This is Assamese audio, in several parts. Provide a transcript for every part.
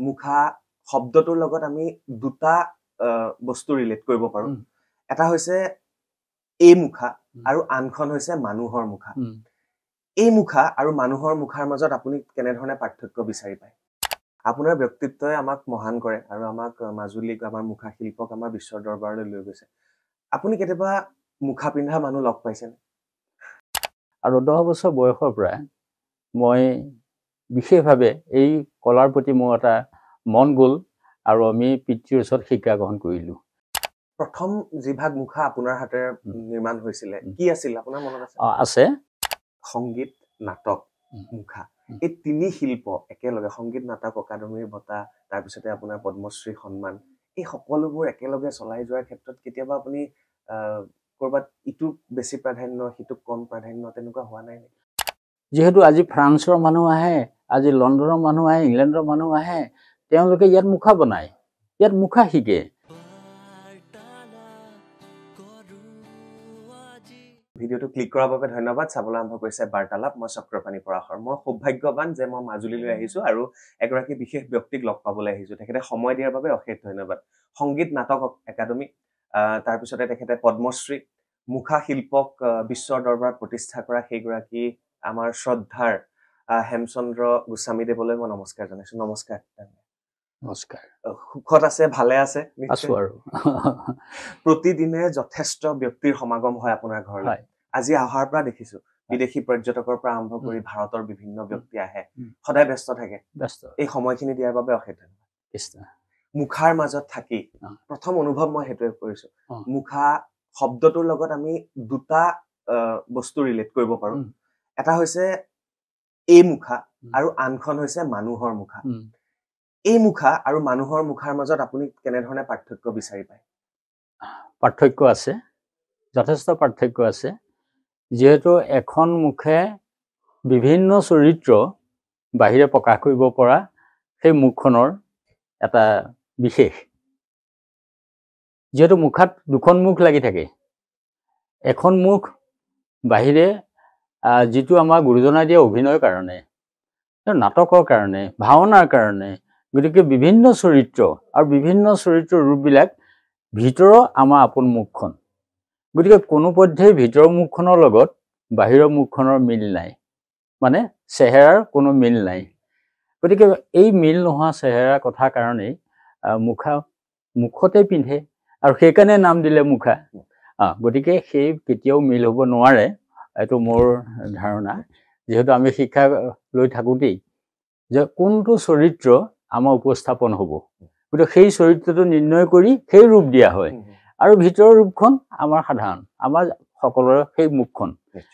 মুখা শব্দটোৰ লগত আমি দুটা বস্তু ৰিলেট কৰিব পাৰো এটা হৈছে এই মুখা আৰু আনখন হৈছে মানুহৰ মুখা এই মুখা আৰু মানুহৰ মুখাৰ মাজত আপুনি কেনেধৰণে পাৰ্থক্য বিচাৰি পায় আপোনাৰ ব্যক্তিত্বই আমাক মহান কৰে আৰু আমাক মাজুলীক আমাৰ মুখা শিল্পক আমাৰ বিশ্বৰ দৰবাৰলৈ লৈ গৈছে আপুনি কেতিয়াবা মুখা পিন্ধা মানুহ লগ পাইছেনে আৰু 10 বছৰ বয়সৰ পৰা মই বিশেষভাৱে এই কলাৰ প্ৰতি মোৰ এটা মন গ'ল আৰু আমি পিতৃৰ ওচৰত শিক্ষা গ্ৰহণ কৰিলো প্ৰথম যিভাগ মুখা আপোনাৰ হাতেৰে নিৰ্মাণ হৈছিল কি আছিল আপোনাৰ মনত আছে আছে সংগীত নাটক মুখা এই তিনি শিল্প একেলগে সংগীত নাটক অকাডেমীৰ বঁটা তাৰ পিছতে আপোনাৰ পদ্মশ্ৰী সন্মান এই সকলোবোৰ একেলগে চলাই যোৱাৰ ক্ষেত্ৰত কেতিয়াবা আপুনি কৰবাত ইটো বেছি প্ৰাধান্য হিটো কম প্ৰাধান্য তেনেকুৱা হোৱা নাই নেকি যেহেতু আজি ফ্ৰান্সৰ মানুহ আহে আজি লণ্ডনৰ মানুহ আহে ইংলেণ্ডৰ মানুহ আহে তেওঁলোকে ইয়াত মুখা বনায় ইয়াত মুখা শিকে ভিডিওটো ক্লিক কৰাৰ বাবে ধন্যবাদ চাবলৈ আৰম্ভ কৰিছে বাৰ্তালাপ মই চক্ৰপাণী পৰাশৰ মই সৌভাগ্যৱান যে মই মাজুলীলৈ আহিছো আৰু এগৰাকী বিশেষ ব্যক্তিক লগ পাবলৈ আহিছো তেখেতে সময় দিয়াৰ বাবে অশেষ ধন্যবাদ সংগীত নাটক একাডেমী তাৰ পিছতে তেখেতে পদ্মশ্ৰী মুখা শিল্পক বিশ্বৰ দৰবাৰত প্ৰতিষ্ঠা কৰা সেইগৰাকী আমাৰ শ্ৰদ্ধাৰ হেমচন্দ্ৰ গোস্বামী দেৱলৈ মই নমস্কাৰ জনাইছো নমস্কাৰ নমস্কাৰ সুখত আছে ভালে আছে আছো আৰু প্ৰতিদিনে যথেষ্ট ব্যক্তিৰ সমাগম হয় আপোনাৰ ঘৰলৈ আজি অহাৰ পৰা দেখিছো বিদেশী পৰ্যটকৰ পৰা আৰম্ভ কৰি ভাৰতৰ বিভিন্ন ব্যক্তি আহে সদায় ব্যস্ত থাকে এই সময়খিনি দিয়াৰ বাবে অশেষ ধন্যবাদ মুখাৰ মাজত থাকি প্ৰথম অনুভৱ মই হেতুৱে কৰিছো মুখা শব্দটোৰ লগত আমি দুটা বস্তু ৰিলেট কৰিব পাৰো এটা হৈছে এই মুখা আৰু আনখন হৈছে মানুহৰ মুখা এই মুখা আৰু মানুহৰ মুখাৰ মাজত আপুনি কেনেধৰণে পাৰ্থক্য বিচাৰি পায় পাৰ্থক্য আছে যথেষ্ট পাৰ্থক্য আছে যেহেতু এখন মুখে বিভিন্ন চৰিত্ৰ বাহিৰে প্ৰকাশ কৰিব পৰা সেই মুখখনৰ এটা বিশেষ যেহেতু মুখাত দুখন মুখ লাগি থাকে এখন মুখ বাহিৰে যিটো আমাৰ গুৰুজনাই দিয়া অভিনয়ৰ কাৰণে নাটকৰ কাৰণে ভাওনাৰ কাৰণে গতিকে বিভিন্ন চৰিত্ৰ আৰু বিভিন্ন চৰিত্ৰৰ ৰূপবিলাক ভিতৰৰ আমাৰ আপোন মুখখন গতিকে কোনো পধ্যেই ভিতৰৰ মুখখনৰ লগত বাহিৰৰ মুখখনৰ মিল নাই মানে চেহেৰাৰ কোনো মিল নাই গতিকে এই মিল নোহোৱা চেহেৰাৰ কথা কাৰণেই মুখা মুখতে পিন্ধে আৰু সেইকাৰণে নাম দিলে মুখা গতিকে সেই কেতিয়াও মিল হ'ব নোৱাৰে এইটো মোৰ ধাৰণা যেহেতু আমি শিক্ষা লৈ থাকোঁতেই যে কোনটো চৰিত্ৰ আমাৰ উপস্থাপন হ'ব গতিকে সেই চৰিত্ৰটো নিৰ্ণয় কৰি সেই ৰূপ দিয়া হয় আৰু ভিতৰৰ ৰূপখন আমাৰ সাধাৰণ আমাৰ সকলোৰে সেই মুখখন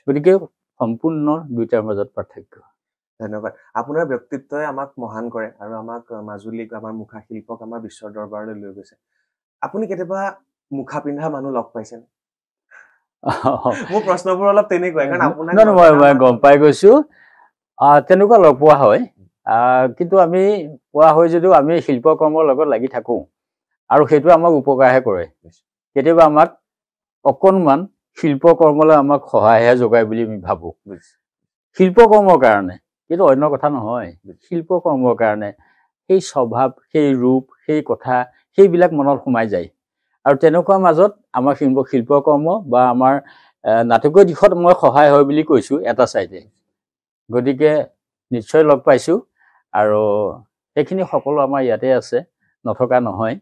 গতিকে সম্পূৰ্ণ দুইটাৰ মাজত পাৰ্থক্য ধন্যবাদ আপোনাৰ ব্যক্তিত্বই আমাক মহান কৰে আৰু আমাক মাজুলীক আমাৰ মুখা শিল্পক আমাৰ বিশ্বৰ দৰবাৰলৈ লৈ গৈছে আপুনি কেতিয়াবা মুখা পিন্ধা মানুহ লগ পাইছেনে মোৰ প্ৰশ্নবোৰ অলপ তেনেকুৱাই কাৰণ আপোনাক মই গম পাই গৈছো তেনেকুৱা লগ পোৱা হয় কিন্তু আমি পোৱা হয় যদিও আমি শিল্পকৰ্মৰ লগত লাগি থাকোঁ আৰু সেইটো আমাক উপকাৰহে কৰে কেতিয়াবা আমাক অকণমান শিল্পকৰ্মলৈ আমাক সহায়হে যোগায় বুলি আমি ভাবোঁ শিল্পকৰ্মৰ কাৰণে কিন্তু অন্য কথা নহয় শিল্পকৰ্মৰ কাৰণে সেই স্বভাৱ সেই ৰূপ সেই কথা সেইবিলাক মনত সোমাই যায় আৰু তেনেকুৱা মাজত আমাৰ শিল্পকৰ্ম বা আমাৰ নাটকীয় দিশত মই সহায় হয় বুলি কৈছোঁ এটা চাইডে গতিকে নিশ্চয় লগ পাইছোঁ আৰু সেইখিনি সকলো আমাৰ ইয়াতে আছে নথকা নহয়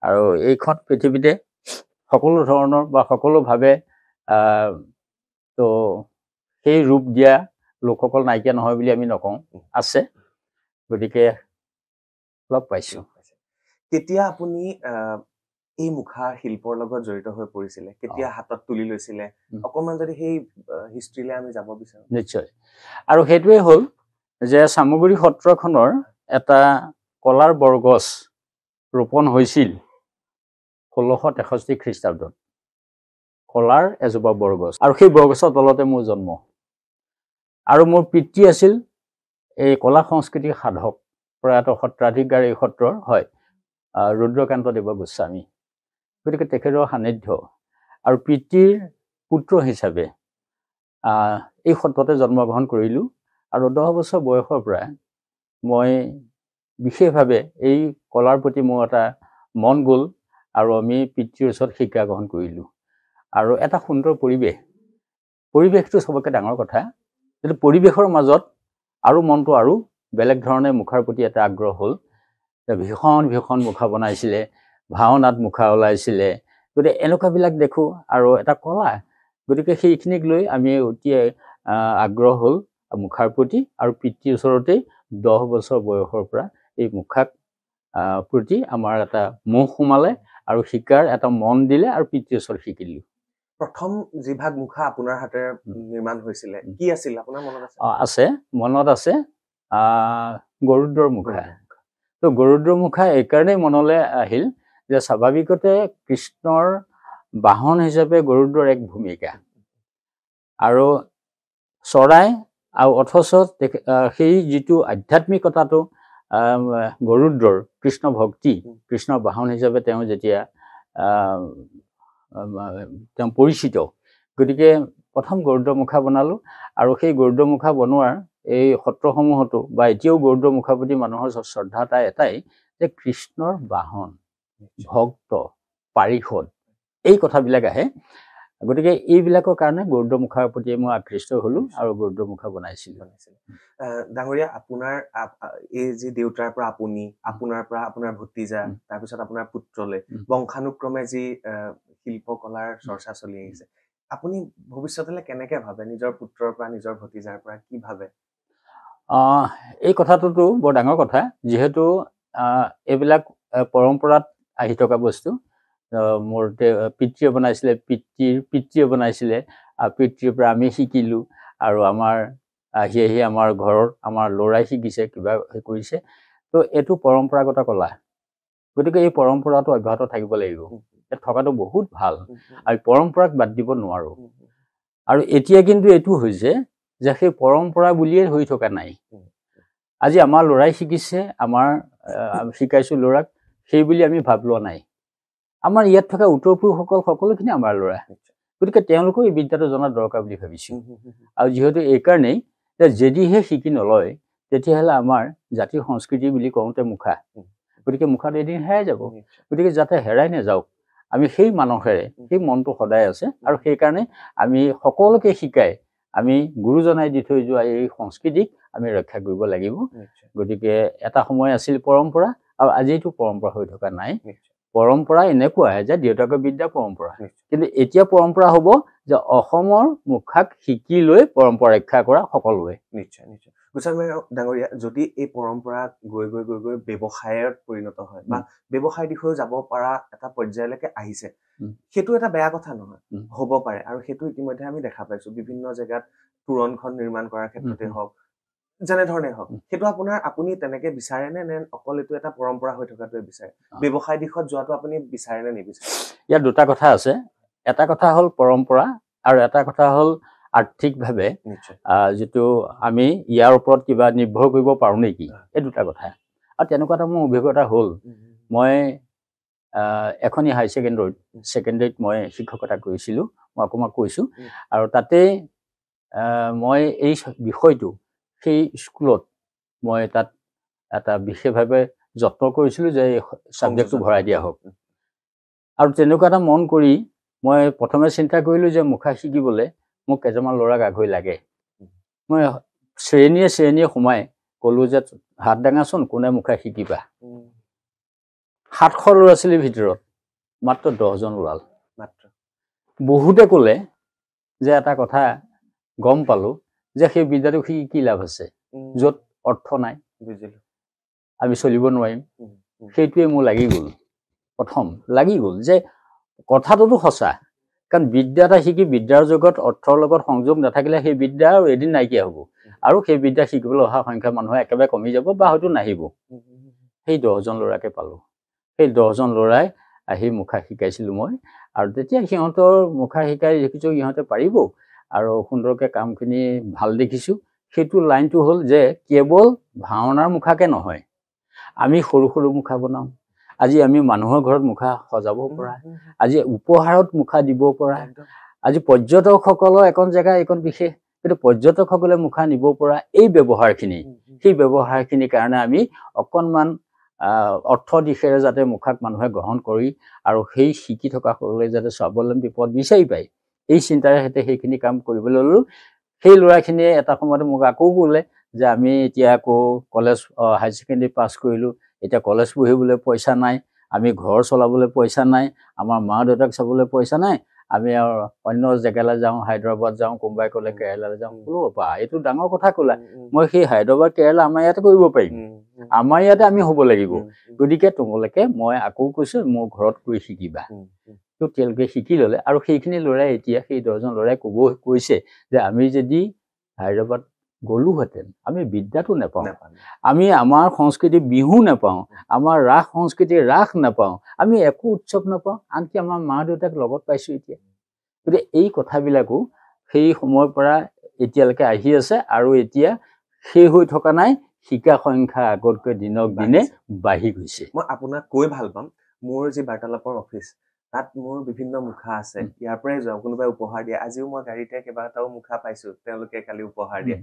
আৰু এইখন পৃথিৱীতে সকলো ধৰণৰ বা সকলোভাৱে তো সেই ৰূপ দিয়া লোকসকল নাইকিয়া নহয় বুলি আমি নকওঁ আছে গতিকে লগ পাইছোঁ কেতিয়া আপুনি এই মুখা শিল্পৰ লগত জড়িত হৈ পৰিছিলে কেতিয়া হাতত তুলি লৈছিলে অকণমান যদি সেই হিষ্ট্ৰীলৈ আমি যাব বিচাৰোঁ নিশ্চয় আৰু সেইটোৱে হ'ল যে চামগুৰি সত্ৰখনৰ এটা কলাৰ বৰগছ ৰোপণ হৈছিল 1663 খ্ৰীষ্টাব্দত কলাৰ এজোপা বৰগছ আৰু সেই বৰগছৰ তলতে মোৰ জন্ম আৰু মোৰ পিতৃ আছিল এই কলা সংস্কৃতিৰ সাধক প্ৰয়াত সত্ৰাধিকাৰ এই সত্ৰৰ হয় ৰুদ্ৰকান্ত দেৱ গোস্বামী গতিকে তেখেতৰ সান্নিধ্য আৰু পিতৃৰ পুত্ৰ হিচাপে এই সত্ৰতে জন্মগ্ৰহণ কৰিলোঁ আৰু 10 বছৰ বয়সৰ পৰা মই বিশেষভাৱে এই কলাৰ প্ৰতি মোৰ এটা মন গ'ল আৰু আমি পিতৃৰ ওচৰত শিক্ষা গ্ৰহণ কৰিলোঁ আৰু এটা সুন্দৰ পৰিৱেশটো চবতকৈ ডাঙৰ কথা কিন্তু পৰিৱেশৰ মাজত আৰু মনটো আৰু বেলেগ ধৰণে মুখাৰ প্ৰতি এটা আগ্ৰহ হ'ল ভীষণ মুখা বনাইছিলে ভাওনাত মুখা ওলাইছিলে গতিকে এনেকুৱাবিলাক দেখোঁ আৰু এটা কলা গতিকে সেইখিনিক লৈ আমি অতি আগ্ৰহ হ'ল মুখাৰ প্ৰতি আৰু পিতৃৰ ওচৰতেই 10 বছৰ বয়সৰ পৰা এই মুখাক প্ৰতি আমাৰ এটা মোহ সোমালে আৰু শিকাৰ এটা মন দিলে আৰু পিতৃৰ ওচৰত শিকিলোঁ প্ৰথম যিভাগ মুখা আপোনাৰ হাতেৰে নিৰ্মাণ হৈছিলে কি আছিল আপোনাৰ মনত আছে আছে মনত আছে গৰুদ্ৰৰ মুখা তো গৰুদ্ৰৰ মুখা এইকাৰণেই মনলৈ আহিল যে স্বাভাৱিকতে কৃষ্ণৰ বাহন হিচাপে গৰুদ্ৰৰ এক ভূমিকা আৰু চৰাই আৰু অথচ সেই যিটো আধ্যাত্মিকতাটো গৰুদ্ৰৰ কৃষ্ণ ভক্তি কৃষ্ণৰ বাহন হিচাপে তেওঁ যেতিয়া তেওঁ পৰিচিত গতিকে প্ৰথম গৰুদ্ৰ মুখা বনালোঁ আৰু সেই গৰুদ্ৰ মুখা বনোৱাৰ এই সত্ৰসমূহতো বা এতিয়াও গৰুদ্ৰ মুখাৰ প্ৰতি মানুহৰ শ্ৰদ্ধা এটাই যে কৃষ্ণৰ বাহন ভক্ত পাৰিষদ এই কথাবিলাক আহে গতিকে এইবিলাকৰ কাৰণে গৰুদ্ৰ মুখাৰ প্ৰতি মই আকৃষ্ট হ'লোঁ আৰু গৰুদ্ৰ মুখা বনাইছিলোঁ ডাঙৰীয়া আপোনাৰ এই যি দেউতাৰ পৰা আপোনাৰ পৰা আপোনাৰ ভতিজা তাৰপিছত আপোনাৰ পুত্ৰলৈ বংশানুক্ৰমে যি শিল্পকলাৰ চৰ্চা চলি আহিছে আপুনি ভৱিষ্যতলৈ কেনেকৈ ভাবে নিজৰ পুত্ৰৰ পৰা নিজৰ ভতিজাৰ পৰা কি ভাবে এই কথাটোতো বৰ ডাঙৰ কথা যিহেতু এইবিলাক পৰম্পৰাত আহি থকা বস্তু মোৰ পিতৃয়ে বনাইছিলে পিতৃয়ে বনাইছিলে আৰু পিতৃৰ পৰা আমি শিকিলোঁ আৰু আমাৰ আহি আমাৰ ঘৰৰ আমাৰ ল'ৰাই শিকিছে কিবা কৰিছে তো এইটো পৰম্পৰাগত কলা গতিকে এই পৰম্পৰাটো অব্যাহত থাকিব লাগিব ইয়াত থকাটো বহুত ভাল আৰু পৰম্পৰাক বাদ দিব নোৱাৰোঁ আৰু এতিয়া কিন্তু এইটো হৈছে যে সেই পৰম্পৰা বুলিয়ে হৈ থকা নাই আজি আমাৰ ল'ৰাই শিকিছে আমাৰ শিকাইছোঁ ল'ৰাক সেই বুলি আমি ভাব লোৱা নাই আমাৰ ইয়াত থকা উত্তৰ পুৰুষসকল সকলোখিনি আমাৰ ল'ৰা গতিকে তেওঁলোকেও এই বিদ্যাটো জনা দৰকাৰ বুলি ভাবিছোঁ আৰু যিহেতু এইকাৰণেই যে যদিহে শিকি নলয় তেতিয়াহ'লে আমাৰ জাতীয় সংস্কৃতি বুলি কওঁতে মুখা গতিকে মুখাটো এদিন হেৰাই যাব গতিকে যাতে হেৰাই নাযাওক আমি সেই মানসেৰে সেই মনটো সদায় আছে আৰু সেইকাৰণে আমি সকলোকে শিকাই আমি গুৰুজনাই দি থৈ যোৱা এই সংস্কৃতিক আমি ৰক্ষা কৰিব লাগিব গতিকে এটা সময় আছিল পৰম্পৰা আৰু আজিতো পৰম্পৰা হৈ থকা নাই পৰম্পৰা এনেকুৱা যে দেউতাকৰ বিদ্যা পৰম্পৰা কিন্তু এতিয়া পৰম্পৰা হ'ব যে অসমৰ মুখাক শিকি লৈ পৰম্পৰা ৰক্ষা কৰা সকলোৱে নিশ্চয় গোস্বামী ডাঙৰীয়া যদি এই পৰম্পৰা গৈ ব্যৱসায়ত পৰিণত হয় বা ব্যৱসায় দিশেও যাব পৰা এটা পৰ্যায়লৈকে আহিছে সেইটো এটা বেয়া কথা নহয় হ'ব পাৰে আৰু সেইটো ইতিমধ্যে আমি দেখা পাইছোঁ বিভিন্ন জেগাত তোৰণখন নিৰ্মাণ কৰাৰ ক্ষেত্ৰতে হওক যেনেধৰণে হওক সেইটো আপুনি তেনেকে বিচাৰে নে অকল এইটো এটা পৰম্পৰা হৈ থকাটোৱে বিচাৰে ব্যৱসায় দিশত যোৱাটো আপুনি বিচাৰে নে নিবিচাৰে ইয়াত দুটা কথা আছে এটা কথা হ'ল পৰম্পৰা আৰু এটা কথা হ'ল আৰ্থিকভাৱে যিটো আমি ইয়াৰ ওপৰত কিবা নিৰ্ভৰ কৰিব পাৰোঁ নেকি এই দুটা কথা আৰু তেনেকুৱা এটা মোৰ অভিজ্ঞতা হ'ল মই এখনি হাই ছেকেণ্ডেৰীত মই শিক্ষকতা কৰিছিলোঁ মই অকণমান কৈছোঁ আৰু তাতে মই এই বিষয়টো সেই স্কুলত মই তাত এটা বিশেষভাৱে যত্ন কৰিছিলোঁ যে এই ছাবজেক্টটো ভৰাই দিয়া হওক আৰু তেনেকুৱা এটা মন কৰি মই প্ৰথমে চিন্তা কৰিলোঁ যে মুখা শিকিবলৈ মোক কেইজনমান ল'ৰাক আগ হৈ লাগে মই শ্ৰেণীয়ে সোমাই ক'লোঁ যে হাত দাঙাচোন কোনে মুখা শিকিবা 700 ল'ৰা ছোৱালীৰ ভিতৰত মাত্ৰ 10জন ওলাল বহুতে ক'লে যে এটা কথা গম পালোঁ যে সেই বিদ্যাটো শিকি কি লাভ আছে য'ত অৰ্থ নাই আমি চলিব নোৱাৰিম সেইটোৱে মোৰ লাগি গ'ল যে কথাটোতো সঁচা কাৰণ বিদ্যা এটা শিকি বিদ্যাৰ জগত অৰ্থৰ লগত সংযোগ নাথাকিলে সেই বিদ্যা আৰু এদিন নাইকিয়া হ'ব আৰু সেই বিদ্যা শিকিবলৈ অহা সংখ্যা মানুহে একেবাৰে কমি যাব বা হয়তো নাহিব সেই 10জন ল'ৰাকে পালোঁ সেই 10জন ল'ৰাই আহি মুখা শিকাইছিলোঁ মই আৰু তেতিয়া সিহঁতৰ মুখা শিকাই দেখিছোঁ সিহঁতে পাৰিব আৰু সুন্দৰকৈ কামখিনি ভাল দেখিছোঁ সেইটো লাইনটো হ'ল যে কেৱল ভাওনাৰ মুখাকে নহয় আমি সৰু মুখা বনাওঁ আজি আমি মানুহৰ ঘৰত মুখা সজাব পৰা আজি উপহাৰত মুখা দিব পৰা আজি পৰ্যটকসকলৰ এখন জেগা এখন বিশেষ কিন্তু পৰ্যটকসকলে মুখা নিব পৰা এই ব্যৱহাৰখিনি সেই ব্যৱহাৰখিনিৰ কাৰণে আমি অকণমান অৰ্থ দিশেৰে যাতে মুখাক মানুহে গ্ৰহণ কৰি আৰু সেই শিকি থকা সকলে যাতে স্বাৱলম্বী পথ বিচাৰি পায় এই চিন্তাৰে সৈতে সেইখিনি কাম কৰিবলৈ ল'লোঁ। সেই ল'ৰাখিনিয়ে এটা সময়ত মোক আকৌ ক'লে যে আমি এতিয়া আকৌ কলেজ হায়াৰ ছেকেণ্ডেৰী পাছ কৰিলোঁ, এতিয়া কলেজ পঢ়িবলৈ পইচা নাই, আমি ঘৰ চলাবলৈ পইচা নাই, আমাৰ মা দেউতাক চাবলৈ পইচা নাই, আমি আৰু অন্য জেগালৈ যাওঁ, হায়দৰাবাদ যাওঁ, কোনোবাই ক'লে কেৰেলালৈ যাওঁ। বোলো বা এইটো ডাঙৰ কথা ক'লা, মই সেই হায়দৰাবাদ কেৰেলা আমাৰ ইয়াতে কৰিব পাৰিম, আমাৰ ইয়াতে আমি হ'ব লাগিব, গতিকে তোমালোকে মই আকৌ কৈছোঁ মোৰ ঘৰত গৈ শিকিবা। তো তেওঁলোকে শিকি ল'লে আৰু সেইখিনি ল'ৰাই এতিয়া সেই 10জন ল'ৰাই কৈছে যে আমি যদি হায়দৰাবাদ গ'লোহেঁতেন আমি বিদ্যাটো নাপাওঁ, আমি আমাৰ সংস্কৃতি বিহু নাপাওঁ, আমাৰ ৰাস সংস্কৃতি ৰাস নাপাওঁ, আমি একো উৎসৱ নাপাওঁ, আনকি আমাৰ মা দেউতাক লগত পাইছোঁ এতিয়া। গতিকে এই কথাবিলাকো সেই সময়ৰ পৰা এতিয়ালৈকে আহি আছে আৰু এতিয়া শেষ হৈ থকা নাই, শিকা সংখ্যা আগতকৈ দিনক দিনে বাঢ়ি গৈছে। মই আপোনাক কৈ ভাল পাম, মোৰ যি বাৰ্তালাপৰ অফিচ তাত মোৰ বিভিন্ন মুখা আছে, ইয়াৰ পৰাই যাওঁ, কোনোবাই উপহাৰ দিয়ে, আজিও মই গাড়ীতে কেইবাটাও মুখা পাইছো, তেওঁলোকে কালি উপহাৰ দিয়ে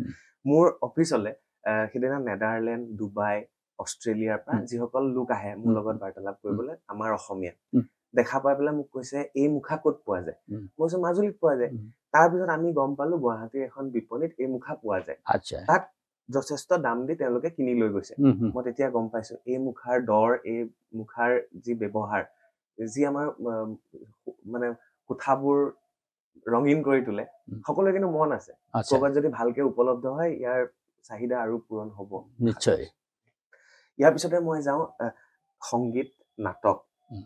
মোৰ অফিচলে। সেইদিনা নেদাৰলেণ্ড, ডুবাই, অষ্ট্ৰেলিয়াৰ পৰা যিসকল লোক আহে মোৰ লগত বাৰ্তালাপ কৰিবলৈ, আমাৰ অসমীয়া দেখা পাই পেলাই মোক কৈছে এই মুখা ক'ত পোৱা যায়, মই কৈছো মাজুলীত পোৱা যায়। তাৰপিছত আমি গম পালো গুৱাহাটীৰ এখন বিপণীত এই মুখা পোৱা যায়, তাত যথেষ্ট দাম দি তেওঁলোকে কিনি লৈ গৈছে। মই তেতিয়া গম পাইছো এই মুখাৰ দৰ, এই মুখাৰ যি ব্যৱহাৰ, যি আমাৰ মানে কোঠাবোৰ ৰঙীন কৰি তোলে, সকলোৰে কিন্তু মন আছে, ক'ৰবাত যদি ভালকে উপলব্ধ হয় ইয়াৰ চাহিদা আৰু পূৰণ হ'ব নিশ্চয়। ইয়াৰ পিছতে মই যাওঁ সংগীত, নাটক,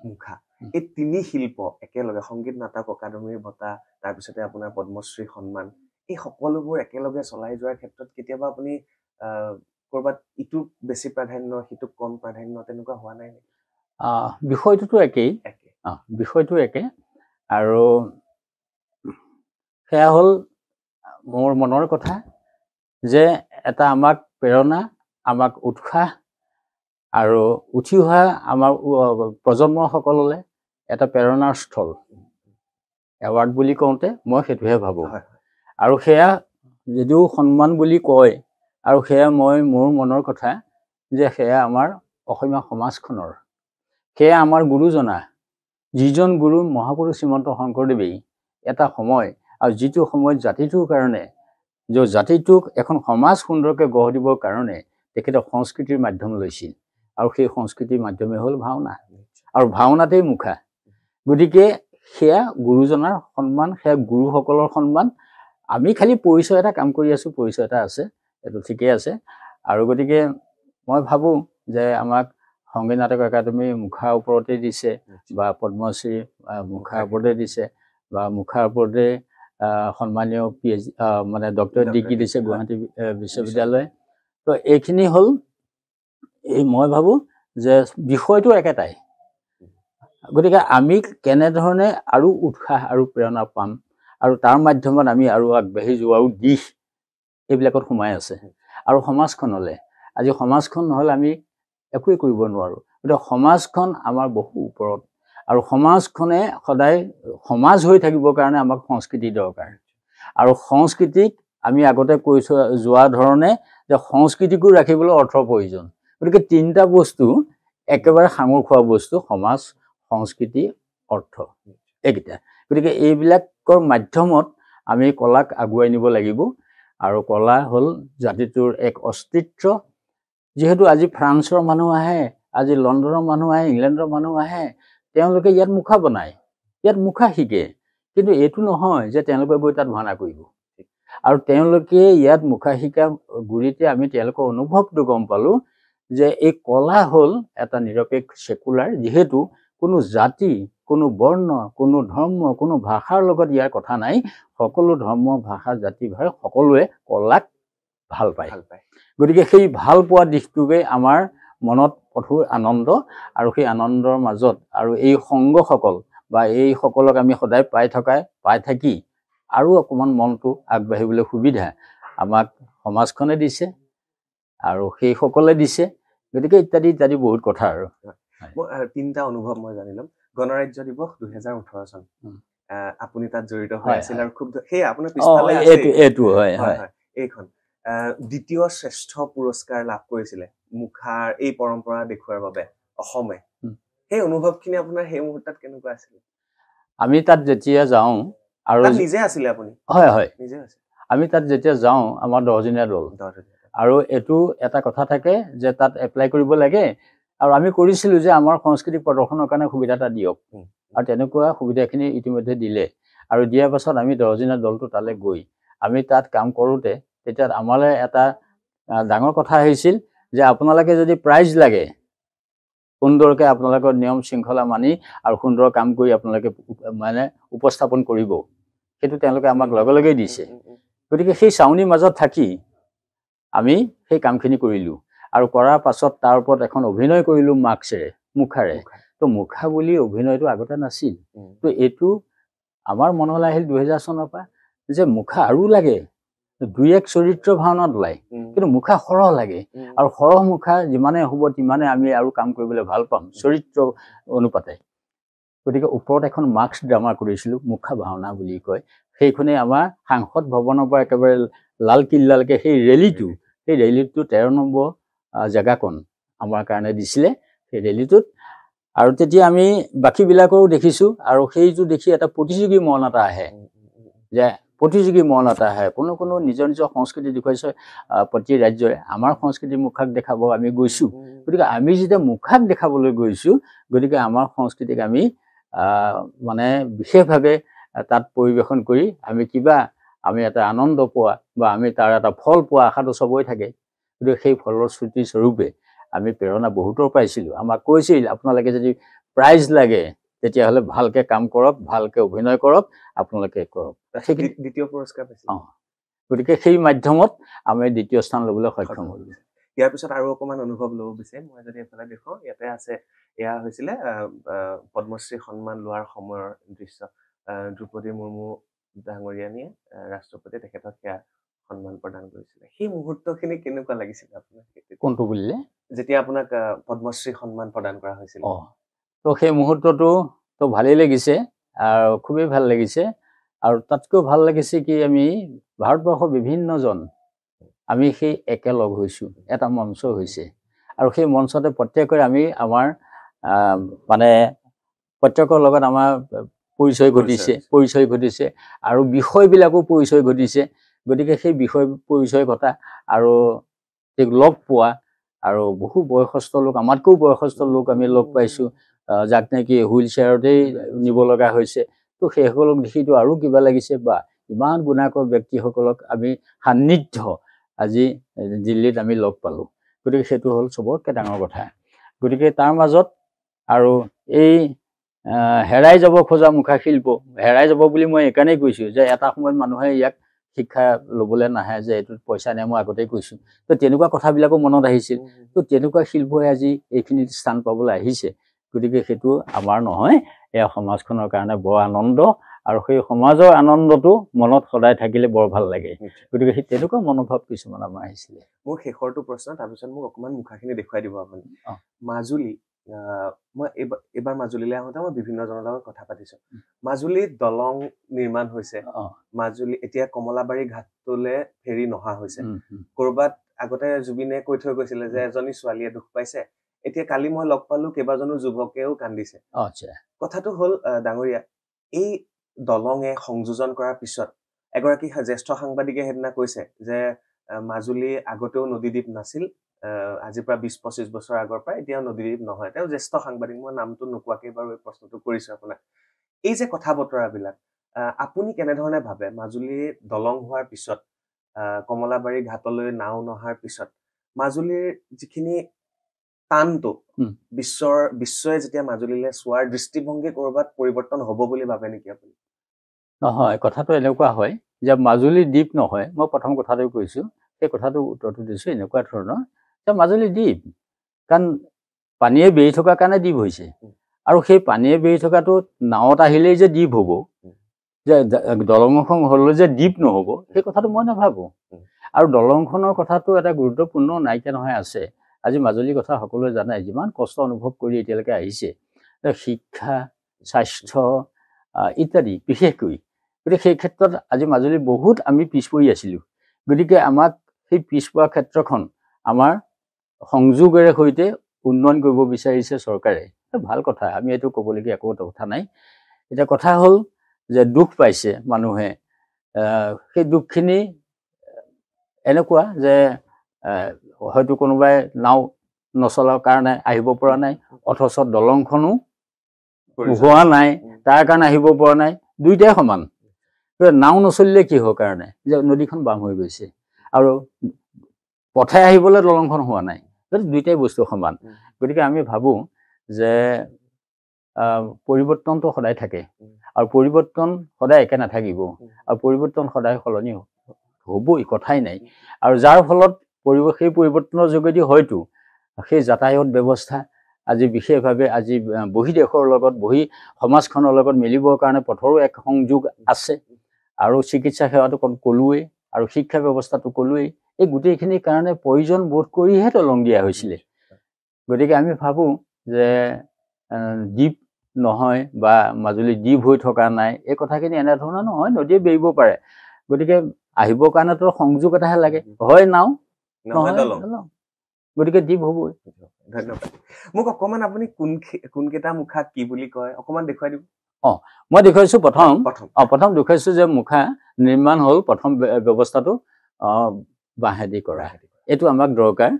মুখা, এই তিনি শিল্প একেলগে, সংগীত নাটক অকাডেমীৰ বঁটা, তাৰপিছতে আপোনাৰ পদ্মশ্ৰী সন্মান, এই সকলোবোৰ একেলগে চলাই যোৱাৰ ক্ষেত্ৰত কেতিয়াবা আপুনি ক'ৰবাত ইটোক বেছি প্ৰাধান্য সিটোক কম প্ৰাধান্য তেনেকুৱা হোৱা নাই নেকি? বিষয়টোতো একেই, বিষয়টো একে, আৰু সেয়া হ'ল মোৰ মনৰ কথা যে এটা আমাক প্ৰেৰণা, আমাক উৎসাহ আৰু উঠি অহা আমাৰ প্ৰজন্মসকললৈ এটা প্ৰেৰণাৰ স্থল। এৱাৰ্ড বুলি কওঁতে মই সেইটোহে ভাবোঁ, আৰু সেয়া যদিও সন্মান বুলি কয়, আৰু সেয়া মই মোৰ মনৰ কথা যে সেয়া আমাৰ অসমীয়া সমাজখনৰ, সেয়া আমাৰ গুৰুজনা, যিজন গুৰু মহাপুৰুষ শ্ৰীমন্ত শংকৰদেৱেই এটা সময়, আৰু যিটো সময়ত জাতিটোৰ কাৰণে, যে জাতিটোক এখন সমাজ সুন্দৰকৈ গঢ় দিবৰ কাৰণে তেখেতে সংস্কৃতিৰ মাধ্যম লৈছিল, আৰু সেই সংস্কৃতিৰ মাধ্যমে হ'ল ভাওনা, আৰু ভাওনাতেই মুখা। গতিকে সেয়া গুৰুজনাৰ সন্মান, সেয়া গুৰুসকলৰ সন্মান। আমি খালি পৰিচয় এটা কাম কৰি আছোঁ, পৰিচয় এটা আছে, এইটো ঠিকেই আছে। আৰু গতিকে মই ভাবোঁ যে আমাক সংগীত নাটক একাডেমী মুখাৰ ওপৰতে দিছে, বা পদ্মশ্ৰী মুখাৰ ওপৰতে দিছে, বা মুখাৰ ওপৰতে সন্মানীয় PhD মানে ডক্টৰেট ডিগ্ৰী দিছে গুৱাহাটী বিশ্ববিদ্যালয়ে। তো এইখিনি হ'ল, এই মই ভাবোঁ যে বিষয়টো একেটাই। গতিকে আমি কেনেধৰণে আৰু উৎসাহ আৰু প্ৰেৰণা পাম, আৰু তাৰ মাধ্যমত আমি আৰু আগবাঢ়ি যোৱাও দিশ এইবিলাকত সোমাই আছে। আৰু সমাজখনলৈ, আজি সমাজখন নহ'লে আমি একোৱেই কৰিব নোৱাৰোঁ। গতিকে সমাজখন আমাৰ বহু ওপৰত, আৰু সমাজখনে সদায় সমাজ হৈ থাকিবৰ কাৰণে আমাক সংস্কৃতি দৰকাৰ, আৰু সংস্কৃতিক আমি আগতে কৈ যোৱা ধৰণে যে সংস্কৃতিকো ৰাখিবলৈ অৰ্থৰ প্ৰয়োজন। গতিকে তিনিটা বস্তু একেবাৰে সাঙুৰ খোৱা বস্তু, সমাজ, সংস্কৃতি, অৰ্থ, এইকেইটা। গতিকে এইবিলাকৰ মাধ্যমত আমি কলাক আগুৱাই নিব লাগিব, আৰু কলা হ'ল জাতিটোৰ এক অস্তিত্ব। যিহেতু আজি ফ্ৰান্সৰ মানুহ আহে, আজি লণ্ডনৰ মানুহ আহে, ইংলেণ্ডৰ মানুহ আহে, তেওঁলোকে ইয়াত মুখা বনায়, ইয়াত মুখা শিকে, কিন্তু এইটো নহয় যে তেওঁলোকে গৈ তাত ভাওনা কৰিব। আৰু তেওঁলোকে ইয়াত মুখা শিকা গুৰিতে আমি তেওঁলোকৰ অনুভৱটো গম পালোঁ যে এই কলা হ'ল এটা নিৰপেক্ষ সেকুলাৰ, যিহেতু কোনো জাতি, কোনো বৰ্ণ, কোনো ধৰ্ম, কোনো ভাষাৰ লগত ইয়াৰ কথা নাই, সকলো ধৰ্ম, ভাষা, জাতি ভাই সকলোৱে কলাক ভাল পায়। গতিকে সেই ভাল পোৱা দিশটোকে আমাৰ মনত কঠোৰ আনন্দ, আৰু সেই আনন্দৰ মাজত আৰু এই সংগসকল বা এইসকলক আমি সদায় পাই থাকি আৰু অকণমান মনটো আগবাঢ়িবলৈ সুবিধা আমাক সমাজখনে দিছে, আৰু সেইসকলে দিছে। গতিকে ইত্যাদি ইত্যাদি বহুত কথা। আৰু তিনিটা অনুভৱ মই জানিলোঁ। গণৰাজ্য দিৱস 2018 চন, আপুনি তাত জড়িত হৈ হয়, আছিল হয়। আৰু খুব সেই আপোনাৰ পিছফালে আছে এইটো হয়, হয় হয়। হয় এইখন দ্বিতীয় শ্ৰেষ্ঠ পুৰস্কাৰ লাভ কৰিছিলে মুখাৰ এই পৰম্পৰা দেখুৱাৰ বাবে অসমে সেই অনুভৱখিনি আপোনাৰ সেই মুহূৰ্তত কেনেকুৱা আছিল আমি তাত যেতিয়া যাওঁ আৰু তাত নিজে আছিলে আপুনি হয় হয় নিজে আছে আমি তাত যেতিয়া যাওঁ আমাৰ 10জনীয়া দল আৰু এইটো এটা কথা থাকে যে তাত এপ্লাই কৰিব লাগে আৰু আমি কৰিছিলো যে আমাৰ সংস্কৃতি প্ৰদৰ্শনৰ কাৰণে সুবিধা এটা দিয়ক আৰু তেনেকুৱা সুবিধাখিনি ইতিমধ্যে দিলে আৰু দিয়াৰ পাছত আমি 10জনীয়া দলটো তালৈ গৈ আমি তাত কাম কৰোঁতে তেতিয়া আমালৈ এটা ডাঙৰ কথা আহিছিল যে আপোনালোকে যদি প্ৰাইজ লাগে সুন্দৰকৈ আপোনালোকৰ নিয়ম শৃংখলা মানি আৰু সুন্দৰ কাম কৰি আপোনালোকে মানে উপস্থাপন কৰিব সেইটো তেওঁলোকে আমাক লগে লগেই দিছে গতিকে সেই চাউনিৰ মাজত থাকি আমি সেই কামখিনি কৰিলোঁ আৰু কৰাৰ পাছত তাৰ ওপৰত এখন অভিনয় কৰিলোঁ মুখাৰে তো মুখা বুলি অভিনয়টো আগতে নাছিল তো এইটো আমাৰ মনলৈ আহিল 2000 চনৰ পৰা যে মুখা আৰু লাগে 2-1 চৰিত্ৰ ভাওনাত ওলায় কিন্তু মুখা সৰহ লাগে আৰু সৰহ মুখা যিমানে হ'ব তিমানে আমি আৰু কাম কৰিবলৈ ভাল পাম চৰিত্ৰ অনুপাতে গতিকে ওপৰত এখন মাস্ক ড্ৰামা কৰিছিলোঁ মুখা ভাওনা বুলি কয় সেইখনে আমাৰ সাংসদ ভৱনৰ পৰা একেবাৰে লালকিল্লালৈকে সেই ৰেলীটো 13 নম্বৰ জেগাকণ আমাৰ কাৰণে দিছিলে সেই ৰেলীটোত আৰু তেতিয়া আমি বাকীবিলাকৰো দেখিছোঁ আৰু সেইটো দেখি এটা প্ৰতিযোগী মন এটা আহে যে প্ৰতিযোগী মন এটা আহে কোনো নিজৰ নিজৰ সংস্কৃতি দেখুৱাইছে প্ৰতি ৰাজ্যৰে আমাৰ সংস্কৃতি মুখাক দেখাব আমি গৈছোঁ গতিকে আমি যেতিয়া মুখাক দেখাবলৈ গৈছোঁ গতিকে আমাৰ সংস্কৃতিক আমি মানে বিশেষভাৱে তাত পৰিৱেশন কৰি আমি এটা আনন্দ পোৱা বা আমি তাৰ এটা ফল পোৱা আশাটো চবই থাকে গতিকে সেই ফলৰ শ্ৰুতি স্বৰূপে আমি প্ৰেৰণা বহুতৰ পাইছিলোঁ আমাক কৈছিল আপোনালোকে যদি প্ৰাইজ লাগে তেতিয়াহ'লে ভালকৈ কাম কৰক ভালকৈ অভিনয় কৰক আপোনালোকে কৰক সেইখিনি দ্বিতীয় পুৰস্কাৰ পাইছিল গতিকে সেই মাধ্যমত আমি দ্বিতীয় স্থান ল'বলৈ সক্ষম হ'লোঁ ইয়াৰ পিছত আৰু অকণমান অনুভৱ ল'ব বিচাৰিম মই যদি এফালে দেখো ইয়াতে আছে এয়া হৈছিলে পদ্মশ্ৰী সন্মান লোৱাৰ সময়ৰ দৃশ্য দ্ৰৌপদী মুৰ্মু ডাঙৰীয়ানীয়ে ৰাষ্ট্ৰপতি তেখেতক সেয়া সন্মান প্ৰদান কৰিছিলে সেই মুহূৰ্তখিনি কেনেকুৱা লাগিছিল আপোনাক কোনটো বুলিলে যেতিয়া আপোনাক পদ্মশ্ৰী সন্মান প্ৰদান কৰা হৈছিল তো সেই মুহূৰ্তটো তো ভালেই লাগিছে আৰু খুবেই ভাল লাগিছে আৰু তাতকৈ ভাল লাগিছে কি আমি ভাৰতবৰ্ষৰ বিভিন্নজন আমি সেই একেলগ হৈছোঁ এটা মঞ্চ হৈছে আৰু সেই মঞ্চতে প্ৰত্যেকৰে আমি আমাৰ মানে প্ৰত্যেকৰ লগত আমাৰ পৰিচয় ঘটিছে আৰু বিষয়বিলাকো পৰিচয় ঘটিছে গতিকে সেই বিষয় পৰিচয় ঘটা আৰু লগ পোৱা আৰু বহু বয়সস্থ লোক আমাতকৈও বয়সস্থ লোক আমি লগ পাইছোঁ যাক নেকি হুইল চেয়াৰতেই নিব লগা হৈছে তো সেইসকলক দেখিতো আৰু কিবা লাগিছে বা ইমান গুণাকৰ ব্যক্তিসকলক আমি সান্নিধ্য আজি দিল্লীত আমি লগ পালোঁ গতিকে সেইটো হ'ল চবতকৈ ডাঙৰ কথা গতিকে তাৰ মাজত আৰু এই হেৰাই যাব খোজা মুখা শিল্প হেৰাই যাব বুলি মই এইকাৰণেই কৈছোঁ যে এটা সময়ত মানুহে ইয়াক শিক্ষা ল'বলৈ নাহে যে এইটোত পইচা নাই মই আগতেই কৈছোঁ তো তেনেকুৱা কথাবিলাকো মনত আহিছিল তো তেনেকুৱা শিল্পই আজি এইখিনিত স্থান পাবলৈ আহিছে গতিকে সেইটো আমাৰ নহয় এয়া সমাজখনৰ কাৰণে বৰ আনন্দ আৰু সেই সমাজৰ আনন্দটো মনত সদায় থাকিলে বৰ ভাল লাগে গতিকে সেই তেনেকুৱা মনোভাৱ কিছুমান আমাৰ আহিছিলে মোৰ শেষৰটো প্ৰশ্ন তাৰপিছত মোক অকণমান মুখাখিনি দেখুৱাই দিব আপুনি মাজুলী মই এইবাৰ মাজুলীলৈ আহোঁতে মই বিভিন্নজনৰ লগত কথা পাতিছোঁ মাজুলীত দলং নিৰ্মাণ হৈছে মাজুলী এতিয়া কমলাবাৰী ঘাটটোলৈ ফেৰি নহা হৈছে ক'ৰবাত আগতে জুবিনে কৈ থৈ গৈছিলে যে এজনী ছোৱালীয়ে দুখ পাইছে এতিয়া কালি মই লগ পালো কেইবাজনো যুৱকেও কান্দিছে কথাটো হ'ল ডাঙৰীয়া এই দলঙে সংযোজন কৰাৰ পিছত এগৰাকী জ্যেষ্ঠ সাংবাদিকে সেইদিনা কৈছে যে মাজুলী আগতেও নদীদ্বীপ নাছিল আজিৰ পৰা 20-25 বছৰ আগৰ পৰা এতিয়াও নদীদ্বীপ নহয় তেওঁ জ্যেষ্ঠ সাংবাদিক মই নামটো নোকোৱাকৈ বাৰু এই প্ৰশ্নটো কৰিছোঁ আপোনাক এই যে কথা বতৰাবিলাক আপুনি কেনেধৰণে ভাবে মাজুলীৰ দলং হোৱাৰ পিছত কমলাবাৰী ঘাটলৈ নাও নহাৰ পিছত মাজুলীৰ যিখিনি টানটো বিশ্বই যেতিয়া মাজুলীলৈ চোৱাৰ দৃষ্টিভংগী ক'ৰবাত পৰিৱৰ্তন হ'ব বুলি ভাবে নেকি আপুনি নহয় কথাটো এনেকুৱা হয় যে মাজুলী দ্বীপ নহয় মই প্ৰথম কথাটো কৈছোঁ সেই কথাটো উত্তৰটো দিছোঁ এনেকুৱা ধৰণৰ যে মাজুলী দ্বীপ কাৰণ পানীয়ে বেৰি থকাৰ কাৰণে দ্বীপ হৈছে আৰু সেই পানীয়ে বেৰি থকাটো নাৱত আহিলেই যে দ্বীপ হ'ব যে দলংখন হ'লে যে দ্বীপ নহ'ব সেই কথাটো মই নাভাবোঁ আৰু দলংখনৰ কথাটো এটা গুৰুত্বপূৰ্ণ নাইকিয়া নহয় আছে আজি মাজুলীৰ কথা সকলোৱে জানে যিমান কষ্ট অনুভৱ কৰি এতিয়ালৈকে আহিছে শিক্ষা স্বাস্থ্য ইত্যাদি বিশেষকৈ গতিকে সেই ক্ষেত্ৰত আজি মাজুলী বহুত আমি পিছ পৰি আছিলোঁ গতিকে আমাক সেই পিছপৰা ক্ষেত্ৰখন আমাৰ সংযোগেৰে সৈতে উন্নয়ন কৰিব বিচাৰিছে চৰকাৰে ভাল কথা আমি এইটো ক'বলগীয়া একো কথা নাই এতিয়া কথা হ'ল যে দুখ পাইছে মানুহে সেই দুখখিনি এনেকুৱা যে হয়তো কোনোবাই নাও নচলাৰ কাৰণে আহিব পৰা নাই অথচ দলংখনো হোৱা নাই তাৰ কাৰণে আহিব পৰা নাই দুইটাই সমান নাও নচলিলে কিহৰ কাৰণে যে নদীখন বাম হৈ গৈছে আৰু পথে আহিবলৈ দলংখন হোৱা নাই দুইটাই বস্তু সমান গতিকে আমি ভাবোঁ যে পৰিৱৰ্তনটো সদায় থাকে আৰু পৰিৱৰ্তন সদায় একে নাথাকিব আৰু পৰিৱৰ্তন সদায় সলনি হ'বই কথাই নাই আৰু যাৰ ফলত সেই পৰিৱৰ্তনৰ যোগেদি হয়তো সেই যাতায়াত ব্যৱস্থা আজি বিশেষভাৱে আজি বহিদেশৰ লগত বহি সমাজখনৰ লগত মিলিবৰ কাৰণে পথৰো এক সংযোগ আছে আৰু চিকিৎসা সেৱাটো ক'লোৱেই আৰু শিক্ষা ব্যৱস্থাটো ক'লোৱেই এই গোটেইখিনিৰ কাৰণে প্ৰয়োজন বোধ কৰিহে দলং দিয়া হৈছিলে গতিকে আমি ভাবোঁ যে দ্বীপ নহয় বা মাজুলী দ্বীপ হৈ থকা নাই এই কথাখিনি এনেধৰণৰ নহয় নদীয়ে বেৰিব পাৰে গতিকে আহিবৰ কাৰণেতো সংযোগ এটাহে লাগে হয় নাও নহয় দলং গতিকে দ্বীপ হ'বই ধন্যবাদ মোক অকণমান আপুনি কোনকেইটা মুখা কি বুলি কয় অকণমান দেখুৱাই দিব মই দেখুৱাইছোঁ প্ৰথম দেখুৱাইছোঁ যে মুখা নিৰ্মাণ হ'ল প্ৰথম ব্যৱস্থাটো বাঁহেদি কৰা এইটো আমাক দৰকাৰ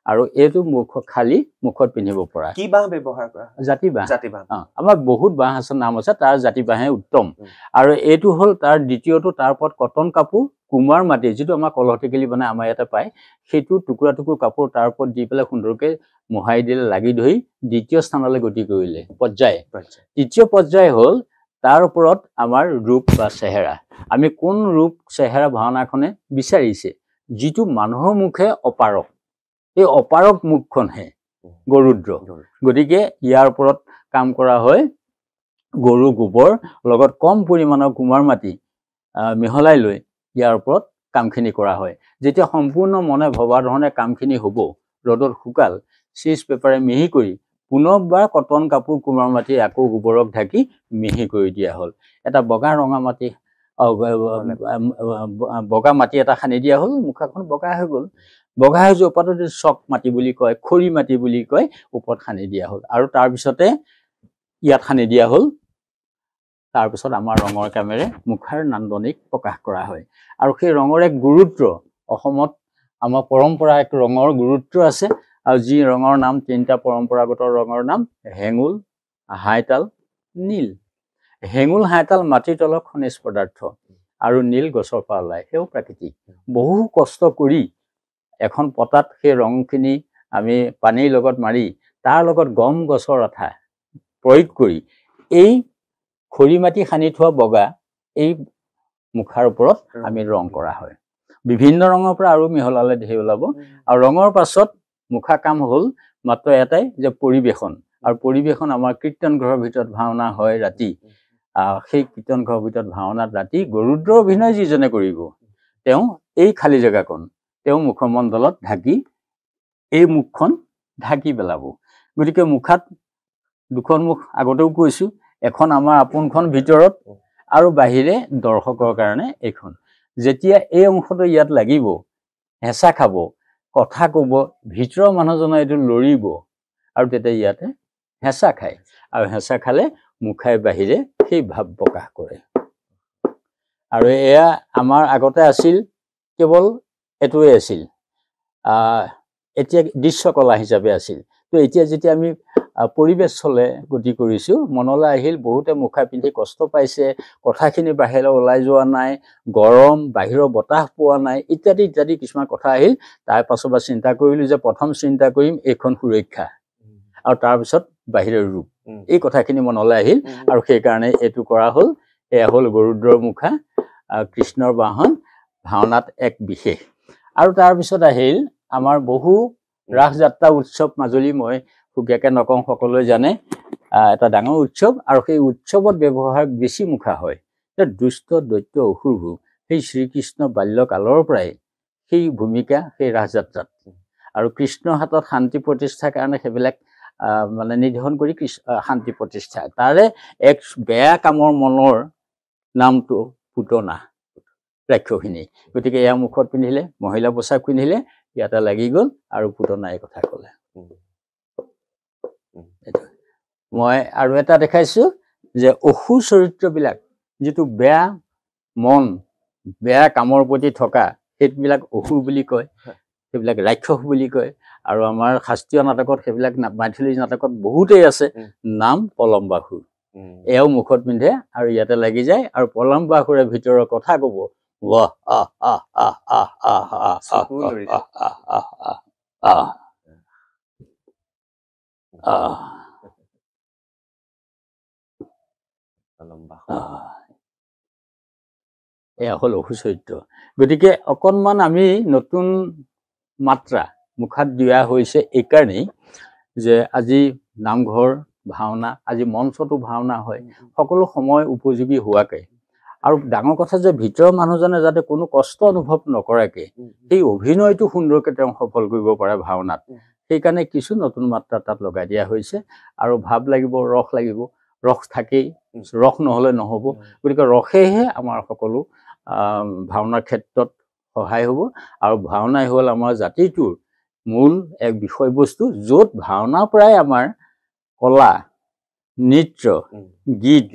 আৰু এইটো খালি মুখত পিন্ধিব পৰা কি বাঁহ ব্যৱহাৰ কৰা জাতি বাঁহ আমাৰ বহুত বাঁহ আছে নাম আছে তাৰ জাতি বাঁহে উত্তম আৰু এইটো হ'ল তাৰ দ্বিতীয়টো তাৰ ওপৰত কটন কাপোৰ কুমাৰ মাটি যিটো আমাৰ কলহ টেকেলি বনাই আমাৰ ইয়াতে পায় সেইটো টুকুৰা টুকুৰ কাপোৰ তাৰ ওপৰত দি পেলাই সুন্দৰকৈ মোহাৰি দিলে লাগি ধৰি দ্বিতীয় স্থানলৈ গতি কৰিলে পৰ্যায় তৃতীয় পৰ্যায় হ'ল তাৰ ওপৰত আমাৰ ৰূপ বা চেহেৰা আমি কোন ৰূপ চেহেৰা ভাওনাখনে বিচাৰিছে যিটো মানুহৰ মুখে অপাৰক এই অপাৰক মুখখনহে গৰুদ্ৰ গতিকে ইয়াৰ ওপৰত কাম কৰা হয় গৰু গোবৰ লগত কম পৰিমাণৰ কুমাৰ মাটি মিহলাই লৈ ইয়াৰ ওপৰত কামখিনি কৰা হয় যেতিয়া সম্পূৰ্ণ মনে ভবা ধৰণে কামখিনি হ'ব ৰ'দত শুকাল চিজ পেপাৰে মিহি কৰি পুনৰবাৰ কটন কাপোৰ কুমাৰ মাটি আকৌ গোবৰক ঢাকি মিহি কৰি দিয়া হ'ল এটা বগা ৰঙা মাটি বগা মাটি এটা সানি দিয়া হ'ল মুখাখন বগা হৈ গ'ল বগা হৈ যোৱাৰ ওপৰত চক মাটি বুলি কয় খৰি মাটি বুলি কয় ওপৰত সানি দিয়া হ'ল আৰু তাৰপিছতে ইয়াত সানি দিয়া হ'ল তাৰপিছত আমাৰ ৰঙৰ কামেৰে মুখাৰ নান্দনিক প্ৰকাশ কৰা হয় আৰু সেই ৰঙৰ এক গুৰুত্ব অসমত আমাৰ পৰম্পৰা এক ৰঙৰ গুৰুত্ব আছে আৰু যি ৰঙৰ নাম তিনিটা পৰম্পৰাগত ৰঙৰ নাম হেঙুল হাইতাল নীল হেঙুল হাইতাল মাটিৰ তলৰ খনিজ পদাৰ্থ আৰু নীল গছৰ পৰা ওলায় সেয়াও প্ৰাকৃতিক বহু কষ্ট কৰি এখন পতাত সেই ৰংখিনি আমি পানীৰ লগত মাৰি তাৰ লগত গম গছৰ আঠা প্ৰয়োগ কৰি এই খৰি মাটি সানি থোৱা বগা এই মুখাৰ ওপৰত আমি ৰং কৰা হয় বিভিন্ন ৰঙৰ পৰা আৰু মিহলালে ধেৰ ওলাব আৰু ৰঙৰ পাছত মুখা কাম হ'ল মাত্ৰ এটাই যে পৰিৱেশন আৰু পৰিৱেশন আমাৰ কীৰ্তন ঘৰৰ ভিতৰত ভাওনা হয় ৰাতি সেই কীৰ্তন ঘৰৰ ভিতৰত ভাওনাত ৰাতি গৰুদ্ৰ অভিনয় যিজনে কৰিব তেওঁ এই খালী জেগাকণ তেওঁ মুখমণ্ডলত ঢাকি এই মুখখন ঢাকি পেলাব গতিকে মুখাত দুখন মুখ আগতেও কৈছোঁ এখন আমাৰ আপোনখন ভিতৰত আৰু বাহিৰে দৰ্শকৰ কাৰণে এইখন যেতিয়া এই অংশটো ইয়াত লাগিব হেঁচা খাব কথা ক'ব ভিতৰৰ মানুহজনে এইটো লৰিব আৰু তেতিয়া ইয়াতে হেঁচা খায় আৰু হেঁচা খালে মুখাই বাহিৰে সেই ভাৱ প্ৰকাশ কৰে আৰু এয়া আমাৰ আগতে আছিল কেৱল এইটোৱে আছিল এতিয়া দৃশ্যকলা হিচাপে আছিল তো এতিয়া যেতিয়া আমি পৰিৱেশ চলে গতি কৰিছোঁ মনলৈ আহিল বহুতে মুখা পিন্ধি কষ্ট পাইছে কথাখিনি বাহিৰলৈ ওলাই যোৱা নাই গৰম বাহিৰৰ বতাহ পোৱা নাই ইত্যাদি ইত্যাদি কিছুমান কথা আহিল তাৰ পাছৰ পৰা চিন্তা কৰিলোঁ যে প্ৰথম চিন্তা কৰিম এইখন সুৰক্ষা আৰু তাৰপিছত বাহিৰৰ ৰূপ এই কথাখিনি মনলৈ আহিল আৰু সেইকাৰণে এইটো কৰা হ'ল এয়া হ'ল গৰুদ্ৰৰ মুখা কৃষ্ণৰ বাহন ভাওনাত এক বিশেষ আৰু তাৰপিছত আহিল আমাৰ বহু ৰাস যাত্ৰা উৎসৱ মাজুলী মই সুকীয়াকৈ নকওঁ সকলোৱে জানে এটা ডাঙৰ উৎসৱ আৰু সেই উৎসৱত ব্যৱহাৰ বেছি মুখা হয় দুষ্ট দৈত্য অসুৰবোৰ সেই শ্ৰীকৃষ্ণ বাল্যকালৰ পৰাই সেই ভূমিকা সেই ৰাস যাত্ৰাত আৰু কৃষ্ণৰ হাতত শান্তি প্ৰতিষ্ঠাৰ কাৰণে সেইবিলাক মানে নিধন কৰি শান্তি প্ৰতিষ্ঠা তাৰে এক বেয়া কামৰ মনৰ নামটো পুতনা ৰাক্ষসিনী গতিকে এয়া মুখত পিন্ধিলে মহিলা পোছাক পিন্ধিলে ইয়াতে লাগি গ'ল আৰু পুতনাই কথা ক'লে মই আৰু এটা দেখাইছো যে অসু চৰিত্ৰবিলাক যিটো বেয়া মন বেয়া কামৰ প্ৰতি থকা সেইবিলাক অসু বুলি কয় সেইবিলাক ৰাক্ষস বুলি কয় আৰু আমাৰ শাস্ত্ৰীয় নাটকত সেইবিলাক মাইথিলি নাটকত বহুতেই আছে নাম পলম্বাসুৰ এও মুখত পিন্ধে আৰু ইয়াতে লাগি যায় আৰু পলম্বাসুৰে ভিতৰৰ কথা ক'ব ৱাহ আহ আহ আহ আহ আহ আহ আহ আহ এয়া হ'ল অসু চৰিত্ৰ গতিকে অকণমান আমি নতুন মাত্ৰা মুখাত দিয়া হৈছে এইকাৰণেই যে আজি নামঘৰ ভাওনা আজি মঞ্চতো ভাওনা হয় সকলো সময় উপযোগী হোৱাকে আৰু ডাঙৰ কথা যে ভিতৰৰ মানুহজনে যাতে কোনো কষ্ট অনুভৱ নকৰাকে সেই অভিনয়টো সুন্দৰকৈ তেওঁ সফল কৰিব পাৰে ভাওনাত সেইকাৰণে কিছু নতুন মাত্ৰা তাত লগাই দিয়া হৈছে আৰু ভাৱ লাগিব ৰস থাকেই ৰস নহ'লে নহ'ব গতিকে ৰসেহে আমাৰ সকলো ভাওনাৰ ক্ষেত্ৰত সহায় হ'ব আৰু ভাওনাই হ'ল আমাৰ জাতিটোৰ মূল এক বিষয়বস্তু য'ত ভাওনাৰ পৰাই আমাৰ কলা নৃত্য গীত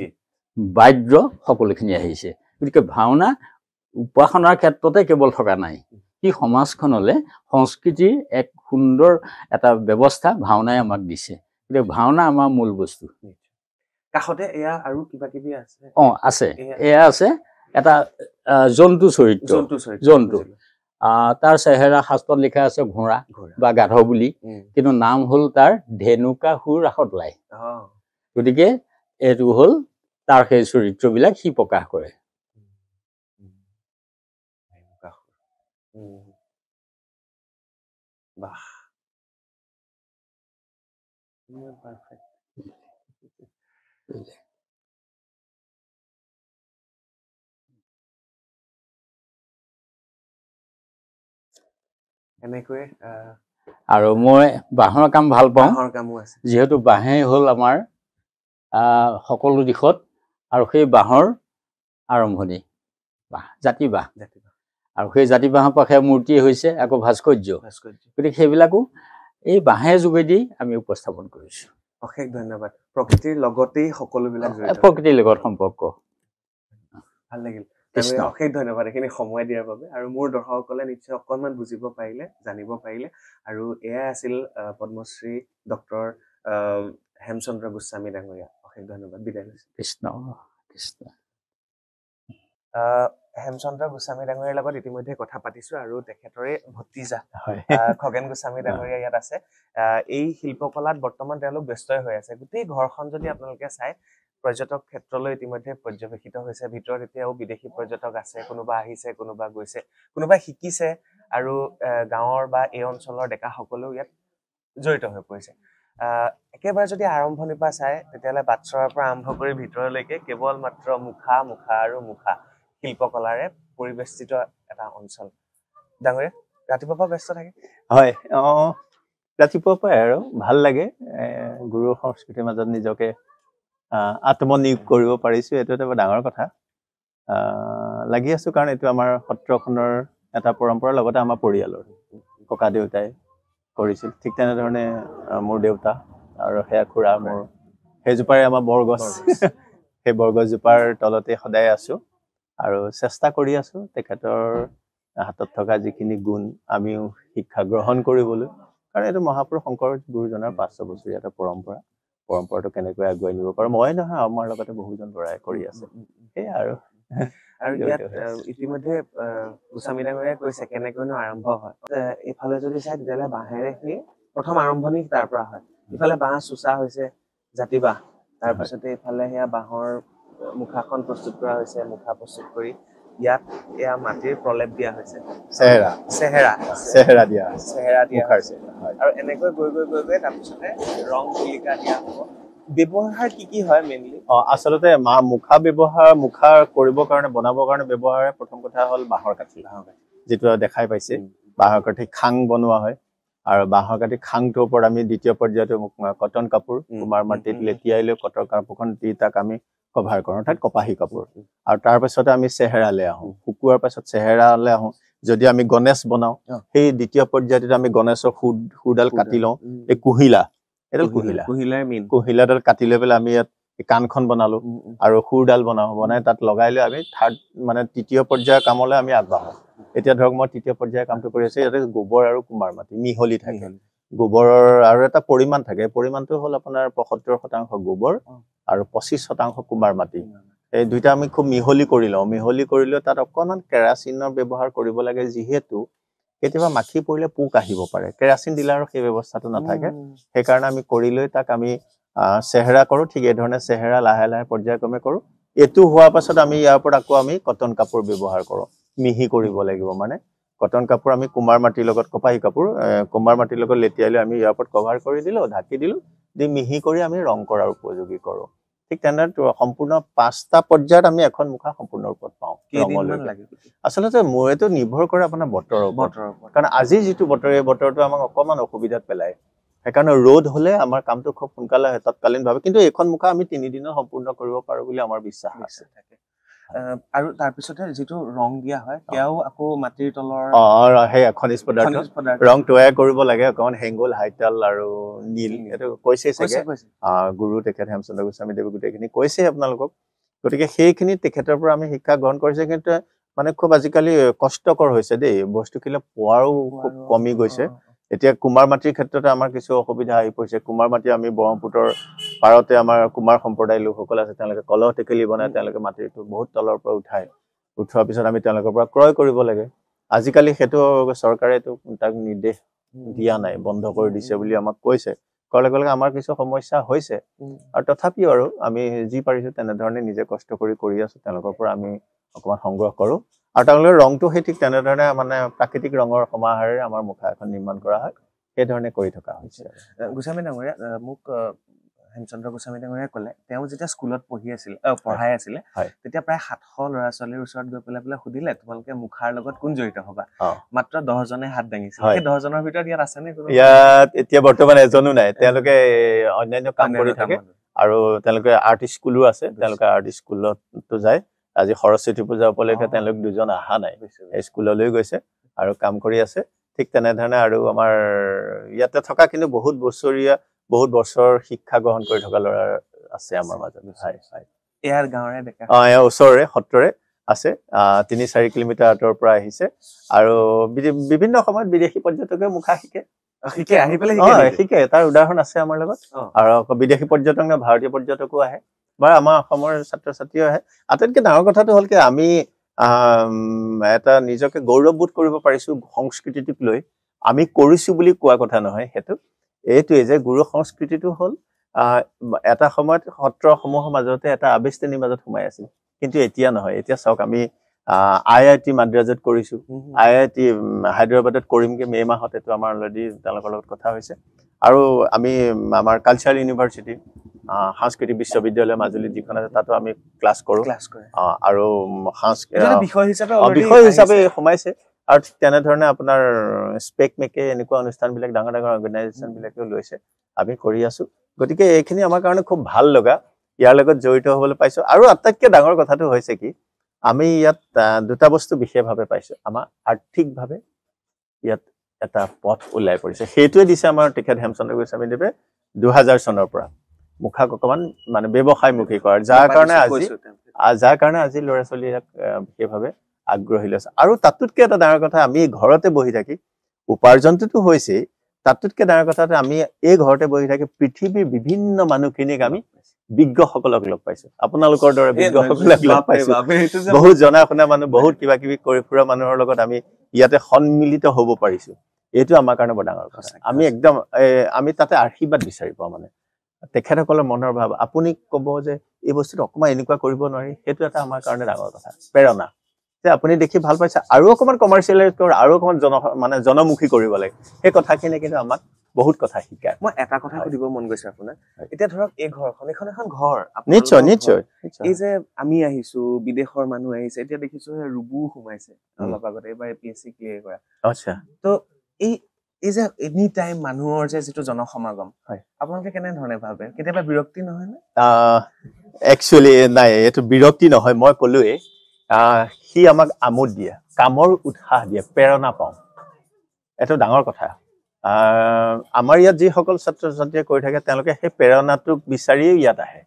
বাদ্য সকলোখিনি আহিছে গতিকে ভাওনা উপাসনাৰ ক্ষেত্ৰতে কেৱল থকা নাই কি সমাজখনলৈ সংস্কৃতিৰ এক সুন্দৰ এটা ব্যৱস্থা ভাওনাই আমাক দিছে গতিকে ভাওনা আমাৰ মূল বস্তু কাষতে এয়া আৰু কিবা কিবি আছে আছে এয়া আছে এটা জন্তু চৰিত্ৰ জন্তু তাৰ চেহেৰা শাস্ত্ৰত লিখা আছে ঘোঁৰা বা গাধ বুলি কিন্তু নাম হ'ল তাৰ ধেনুকাসুৰ ৰাসত লাই গতিকে এইটো হ'ল তাৰ সেই চৰিত্ৰবিলাক সি প্ৰকাশ কৰে এনেকৈ আৰু মই বাঁহৰ কাম ভাল পাওঁ বাঁহৰ কামো আছে যিহেতু বাঁহেই হ'ল আমাৰ সকলো দিশত আৰু সেই বাঁহৰ আৰম্ভণি জাতি বাঁহ আৰু সেই জাতি বাঁহৰ পাশে মূৰ্তি হৈছে আকৌ ভাস্কৰ্য গতিকে সেইবিলাকো এই বাঁহে যোগেদি আমি উপস্থাপন কৰিছো অশেষ ধন্যবাদ প্ৰকৃতিৰ লগতেই সকলোবিলাক প্ৰকৃতিৰ লগত সম্পৰ্ক ভাল লাগিল অশেষ ধন্যবাদ এইখিনি সময় দিয়াৰ বাবে আৰু মোৰ দৰ্শকসকলে নিশ্চয় অকণমান বুজিব পাৰিলে জানিব পাৰিলে আৰু এয়াই আছিল পদ্মশ্ৰী ডক্টৰ হেমচন্দ্ৰ গোস্বামী ডাঙৰীয়া অশেষ ধন্যবাদ বিদায় লৈছো কৃষ্ণ কৃষ্ণ হেমচন্দ্ৰ গোস্বামী ডাঙৰীয়াৰ লগত ইতিমধ্যে কথা পাতিছো আৰু তেখেতৰে ভতিজা খগেন গোস্বামী ডাঙৰীয়া ইয়াত আছে এই শিল্পকলাত বৰ্তমান তেওঁলোক ব্যস্তই হৈ আছে গোটেই ঘৰখন যদি আপোনালোকে চাই পৰ্যটক ক্ষেত্ৰলৈ ইতিমধ্যে পৰ্যবেক্ষিত হৈছে ভিতৰত এতিয়াও বিদেশী পৰ্যটক আছে কোনোবা আহিছে কোনোবা গৈছে কোনোবাই শিকিছে আৰু গাঁৱৰ বা এই অঞ্চলৰ ডেকাসকলেও ইয়াত জড়িত হৈ পৰিছে একেবাৰে যদি আৰম্ভণিৰ পৰা চাই তেতিয়াহ'লে বাটচৰাৰ পৰা আৰম্ভ কৰি ভিতৰলৈকে কেৱল মাত্ৰ মুখা আৰু মুখা শিল্পকলাৰে পৰিবেষ্টিত এটা অঞ্চল ডাঙৰীয়া ৰাতিপুৱাৰ পৰা ব্যস্ত থাকে হয় ৰাতিপুৱাৰ পৰাই আৰু ভাল লাগে গুৰু সংস্কৃতিৰ মাজত নিজকে আত্মনিয়োগ কৰিব পাৰিছো এইটো এটা ডাঙৰ কথা লাগি আছো কাৰণ এইটো আমাৰ সত্ৰখনৰ এটা পৰম্পৰাৰ লগতে আমাৰ পৰিয়ালৰ ককা দেউতাই কৰিছিল ঠিক তেনেধৰণে মোৰ দেউতা আৰু সেয়া খুৰা মোৰ সেইজোপাৰে আমাৰ বৰগছ সেই বৰগছজোপাৰ তলতে সদায় আছো আৰু চেষ্টা কৰি আছো তেখেতৰ হাতত থকা যিখিনি গুণ আমিও শিক্ষা গ্ৰহণ কৰিবলৈ কাৰণ এইটো মহাপুৰুষ শংকৰ গুৰুজনাৰ 500 বছৰীয়া এটা পৰম্পৰাটো কেনেকৈ আগুৱাই নিব পাৰো মই নহয় আমাৰ লগতে বহুজন ল'ৰাই কৰি আছে সেয়া আৰু ইয়াত ইতিমধ্যে গোস্বামী ডাঙৰীয়াই কৈছে কেনেকৈনো আৰম্ভ হয় এইফালে যদি চাই তেতিয়াহ'লে বাঁহেৰে সেই প্ৰথম আৰম্ভণি তাৰ পৰা হয় ইফালে বাঁহ চোচা হৈছে জাতি বাঁহ তাৰপিছতে এইফালে সেয়া বাঁহৰ মুখাখন প্ৰস্তুত কৰা হৈছে মুখা প্ৰস্তুত কৰি ইয়াত এয়া মাটিৰ প্ৰলেপ দিয়া হৈছে চেহেৰা দিয়া হৈছে আৰু এনেকৈ গৈ তাৰপিছতে ৰং তুলিকা দিয়া হ'ব ব্যৱহাৰ কি হয় মেইনলি আচলতে মুখা কৰিবৰ কাৰণে বনাবৰ কাৰণে ব্যৱহাৰ প্ৰথম কথা হ'ল বাঁহৰ কাঠি যিটো দেখাই পাইছে বাঁহৰ কাঠি খাং বনোৱা হয় আৰু বাঁহৰ কাটি খাংটোৰ ওপৰত আমি দ্বিতীয় পৰ্যায়টো কটন কাপোৰ কুমাৰ মাটিত লেটিয়াই লৈ কটন কাপোৰখন দি তাক আমি কভাৰ কৰোঁ, অৰ্থাৎ কপাহী কাপোৰ। আৰু তাৰ পাছতে আমি চেহেৰালৈ আহোঁ, শুকোৱাৰ পাছত চেহেৰালৈ আহোঁ। যদি আমি গণেশ বনাওঁ, সেই দ্বিতীয় পৰ্যায়টোত আমি গণেশৰ শুৰডাল কাটি লওঁ, এই কুহিলা, এইডাল কুহিলাডাল কাটি লৈ পেলাই আমি ইয়াত কাণখন বনালো আৰু শুৰডাল বনাই তাত লগাই লৈ আমি মানে তৃতীয় পৰ্যায়ৰ কামলৈ আমি আগবাঢ়ো। এতিয়া ধৰক মই তৃতীয় পৰ্যায়ৰ কামটো কৰি আছো, ইয়াতে গোবৰ আৰু কুমাৰ মাটি মিহলি থাকে। গোবৰৰ আৰু এটা পৰিমাণ থাকে, পৰিমাণটো হ'ল আপোনাৰ ৭৫% গোবৰ আৰু ২৫% কুমাৰ মাটি। এই দুইটা আমি খুব মিহলি কৰি লওঁ, মিহলি কৰি লৈ তাত অকণমান কেৰাচিনৰ ব্যৱহাৰ কৰিব লাগে, যিহেতু কেতিয়াবা মাখি পৰিলে পোক আহিব পাৰে। কেৰাচিন দিলে আৰু সেই ব্যৱস্থাটো নাথাকে, সেইকাৰণে আমি কৰি লৈ তাক আমি চেহেৰা কৰোঁ। ঠিক এই ধৰণে চেহেৰা লাহে লাহে পৰ্যায়ক্ৰমে কৰোঁ। এইটো হোৱাৰ পাছত আমি ইয়াৰ ওপৰত আকৌ আমি কটন কাপোৰ ব্যৱহাৰ কৰোঁ, মিহি কৰিব লাগিব। মানে কটন কাপোৰ আমি কুমাৰ মাটিৰ লগত কপাহী কাপোৰ কুমাৰ মাটিৰ লগত লেটিয়াই লৈ আমি ইয়াৰ ওপৰত কভাৰ কৰি দিলোঁ, ঢাকি দিলোঁ, দি মিহি কৰি আমি ৰং কৰাৰ উপযোগী কৰোঁ। ঠিক তেনেদৰে সম্পূৰ্ণ ৫টা পৰ্যায়ত আমি এখন মুখা সম্পূৰ্ণ ৰূপত পাওঁ। আচলতে মোৰ এইটো নিৰ্ভৰ কৰে আপোনাৰ বতৰৰ ওপৰত, কাৰণ আজি যিটো বতৰ, এই বতৰটো আমাক অকণমান অসুবিধাত পেলায়। সেইকাৰণে ৰ'দ হলে আমাৰ কামটো খুব সোনকালে হয় তৎকালীনভাৱে, কিন্তু এইখন মুখা আমি ৩ দিনত সম্পূৰ্ণ কৰিব পাৰোঁ বুলি আমাৰ বিশ্বাস আছে। আৰু তাৰপিছতে যিটো ৰং দিয়া হয়, সেয়াও আকৌ মাটিৰ তলৰ সেই খনিজ পদাৰ্থ ৰং তৈয়াৰ কৰিব লাগে, অকণমান হেংগোল, হাইতাল আৰু নীল, এইটো কৈছে চাগে গুৰু তেখেত হেমচন্দ্ৰ গোস্বামী দেৱে গোটেইখিনি কৈছে আপোনালোকক। গতিকে সেইখিনি তেখেতৰ পৰা আমি শিক্ষা গ্ৰহণ কৰিছে, কিন্তু মানে খুব আজিকালি কষ্টকৰ হৈছে দেই, বস্তুখিনি পোৱাও খুব কমি গৈছে। এতিয়া কুমাৰ মাটিৰ ক্ষেত্ৰতে আমাৰ কিছু অসুবিধা আহি পৰিছে। কুমাৰ মাটি আমি ব্ৰহ্মপুত্ৰৰ পাৰতে আমাৰ কুমাৰ সম্প্ৰদায়ৰ লোকসকল আছে, তেওঁলোকে কলহ টেকেলি বনাই তেওঁলোকে মাটিটো বহুত তলৰ পৰা উঠোৱাৰ পিছত আমি তেওঁলোকৰ পৰা ক্ৰয় কৰিব লাগে। আজিকালি সেইটো চৰকাৰে তাক নিৰ্দেশ দিয়া নাই, বন্ধ কৰি দিছে বুলি আমাক কৈছে। কৰাৰ লগে লগে আমাৰ কিছু সমস্যা হৈছে, আৰু তথাপিও আৰু আমি যি পাৰিছো তেনেধৰণে নিজে কষ্ট কৰি আছো। তেওঁলোকৰ পৰা আমি অকণমান সংগ্ৰহ কৰোঁ, আৰু তেওঁলোকৰ ৰংটো সেই ঠিক তেনেধৰণে মানে প্ৰাকৃতিক ৰঙৰ সমাহাৰেৰে আমাৰ মুখা এখন নিৰ্মাণ কৰা হয়। সেইধৰণে কৰি থকা হৈছে। গোস্বামী ডাঙৰীয়া, মোক হেমচন্দ্ৰ গোস্বামী ডাঙৰীয়াই ক'লে, তেওঁ যেতিয়া স্কুলত পঢ়াই আছিলে, তেতিয়া প্ৰায় ৭০০ ল'ৰা-ছোৱালীৰ ওচৰত গৈ পেলাই সুধিলে, তোমালোকে মুখাৰ লগত কোন জড়িত হবা? মাত্ৰ 10জনে হাত দাঙিছিল। সেই 10জনৰ ভিতৰত ইয়াত আছে নে? ইয়াত এতিয়া বৰ্তমান এজনো নাই, তেওঁলোকে অন্যান্য কাম কৰি থাকে। আৰু তেওঁলোকে আৰ্ট স্কুলো আছে, তেওঁলোকে আৰ্ট স্কুলতো যায়। আজি সৰস্বতী পূজা উপলক্ষে তেওঁলোক 2জন অহা নাই, স্কুললৈ গৈছে আৰু কাম কৰি আছে। ঠিক তেনেধৰণে আৰু আমাৰ ইয়াতে থকা কিন্তু বহুত বছৰ শিক্ষা গ্ৰহণ কৰি থকা ল'ৰা আছে আমাৰ মাজত। ইয়াৰ গাঁৱৰে ডেকা ইয়াৰ ওচৰৰে সত্ৰৰে আছে, ৩-৪ কিলোমিটাৰ আঁতৰৰ পৰা আহিছে। আৰু বিভিন্ন সময়ত বিদেশী পৰ্যটকে মুখা শিকে, তাৰ উদাহৰণ আছে আমাৰ লগত। আৰু বিদেশী পৰ্যটক নে ভাৰতীয় পৰ্যটকো আহে, বা আমাৰ অসমৰ ছাত্ৰ ছাত্ৰীও আহে। আটাইতকৈ ডাঙৰ কথাটো হ'ল কি, আমি এটা নিজকে গৌৰৱবোধ কৰিব পাৰিছো সংস্কৃতিটোক লৈ। আমি কৰিছো বুলি কোৱা কথা নহয়, এইটোৱে যে গুৰু সংস্কৃতিটো হ'ল এটা সময়ত সত্ৰসমূহৰ মাজতে এটা আবেষ্টনীৰ মাজত সোমাই আছিল, কিন্তু এতিয়া নহয়। এতিয়া চাওক, আমি IIT মাদ্ৰাজত কৰিছো, IIT হায়দৰাবাদত কৰিমগে মে' মাহত, এইটো আমাৰ অলৰেডি তেওঁলোকৰ লগত কথা হৈছে। আৰু আমি আমাৰ কালচাৰেল ইউনিভাৰ্চিটি সাংস্কৃতিক বিশ্ববিদ্যালয় মাজুলীত যিখন আছে, তাতো আমি ক্লাছ কৰোঁ। আৰু বিষয় হিচাপে সোমাইছে। আৰু ঠিক তেনেধৰণে আপোনাৰ স্পেক মেকে এনেকুৱা অনুষ্ঠানবিলাক ডাঙৰ অৰ্গেনাইজেশ্যন বিলাকেও লৈছে, আমি কৰি আছো। গতিকে এইখিনি আমাৰ কাৰণে খুব ভাল লগা, ইয়াৰ লগত জড়িত হবলৈ পাইছো। আৰু আটাইতকৈ ডাঙৰ কথাটো হৈছে কি, আমি ইয়াত 2টা বস্তু বিশেষভাৱে পাইছো। আমাৰ আৰ্থিকভাৱে ইয়াত এটা পথ ওলাই পৰিছে, সেইটোৱে দিছে আমাৰ তেখেত হেমচন্দ্ৰ গোস্বামী দেৱে 2000 চনৰ পৰা মুখাক অকণমান মানে ব্যৱসায়মুখী কৰাৰ, যাৰ কাৰণে আজি ল'ৰা ছোৱালী ইয়াক বিশেষভাৱে আগ্ৰহী লৈছে। আৰু তাতোতকৈ এটা ডাঙৰ কথা, আমি ঘৰতে বহি থাকি উপাৰ্জনটোতো হৈছেই, তাতোতকৈ ডাঙৰ কথা আমি এই ঘৰতে বহি থাকি পৃথিৱীৰ বিভিন্ন মানুহখিনিক আমি বিজ্ঞসকলক লগ পাইছো, আপোনালোকৰ দৰে বিজ্ঞসকলক লগ পাইছো। বহুত জনা শুনা মানুহ, বহুত কিবা কিবি কৰি ফুৰা মানুহৰ লগত আমি ইয়াতে সন্মিলিত হ'ব পাৰিছো। এইটো আমাৰ কাৰণে বৰ ডাঙৰ কথা। আমি একদম আমি তাতে আশীৰ্বাদ বিচাৰি পাওঁ। মানে তেখেতসকলৰ মনৰ ভাৱ, আপুনি ক'ব যে এই বস্তুটো অকণমান এনেকুৱা কৰিব নোৱাৰি, সেইটো এটা আমাৰ কাৰণে ডাঙৰ কথা, প্ৰেৰণা। যে আপুনি দেখি ভাল পাইছে, আৰু অকণমান কমাৰ্চিয়েলাইজ কৰিব, আৰু অকণমান জনমুখী কৰিব লাগে। সেই কথাখিনি কিন্তু আমাক বহুত কথা শিকায়। মই এটা কথা সুধিব মন গৈছে আপোনাক, এতিয়া ধৰক এই ঘৰখন, এখন ঘৰ। নিশ্চয়। এই যে আমি আহিছো, বিদেশৰ মানুহ আহিছে, এতিয়া দেখিছো ৰুবু সোমাইছে অলপ আগতে, এইবাৰ APSC ক্লিয়াৰ কৰা। আচ্ছা। তো এই এই যে এনি টাইম মানুহৰ যে যিটো জনসমাগম হয় আপোনালোকে কেনেধৰণে ভাবে কেতিয়াবা বিৰক্তি নহয় নে একচুৱেলি নাই এইটো বিৰক্তি নহয় মই ক'লোৱে সি আমাক আমোদ দিয়ে কামৰ উৎসাহ দিয়ে প্ৰেৰণা পাওঁ এইটো ডাঙৰ কথা আমাৰ ইয়াত যিসকল ছাত্ৰ ছাত্ৰীয়ে কৰি থাকে তেওঁলোকে সেই প্ৰেৰণাটোক বিচাৰিয়ে ইয়াত আহে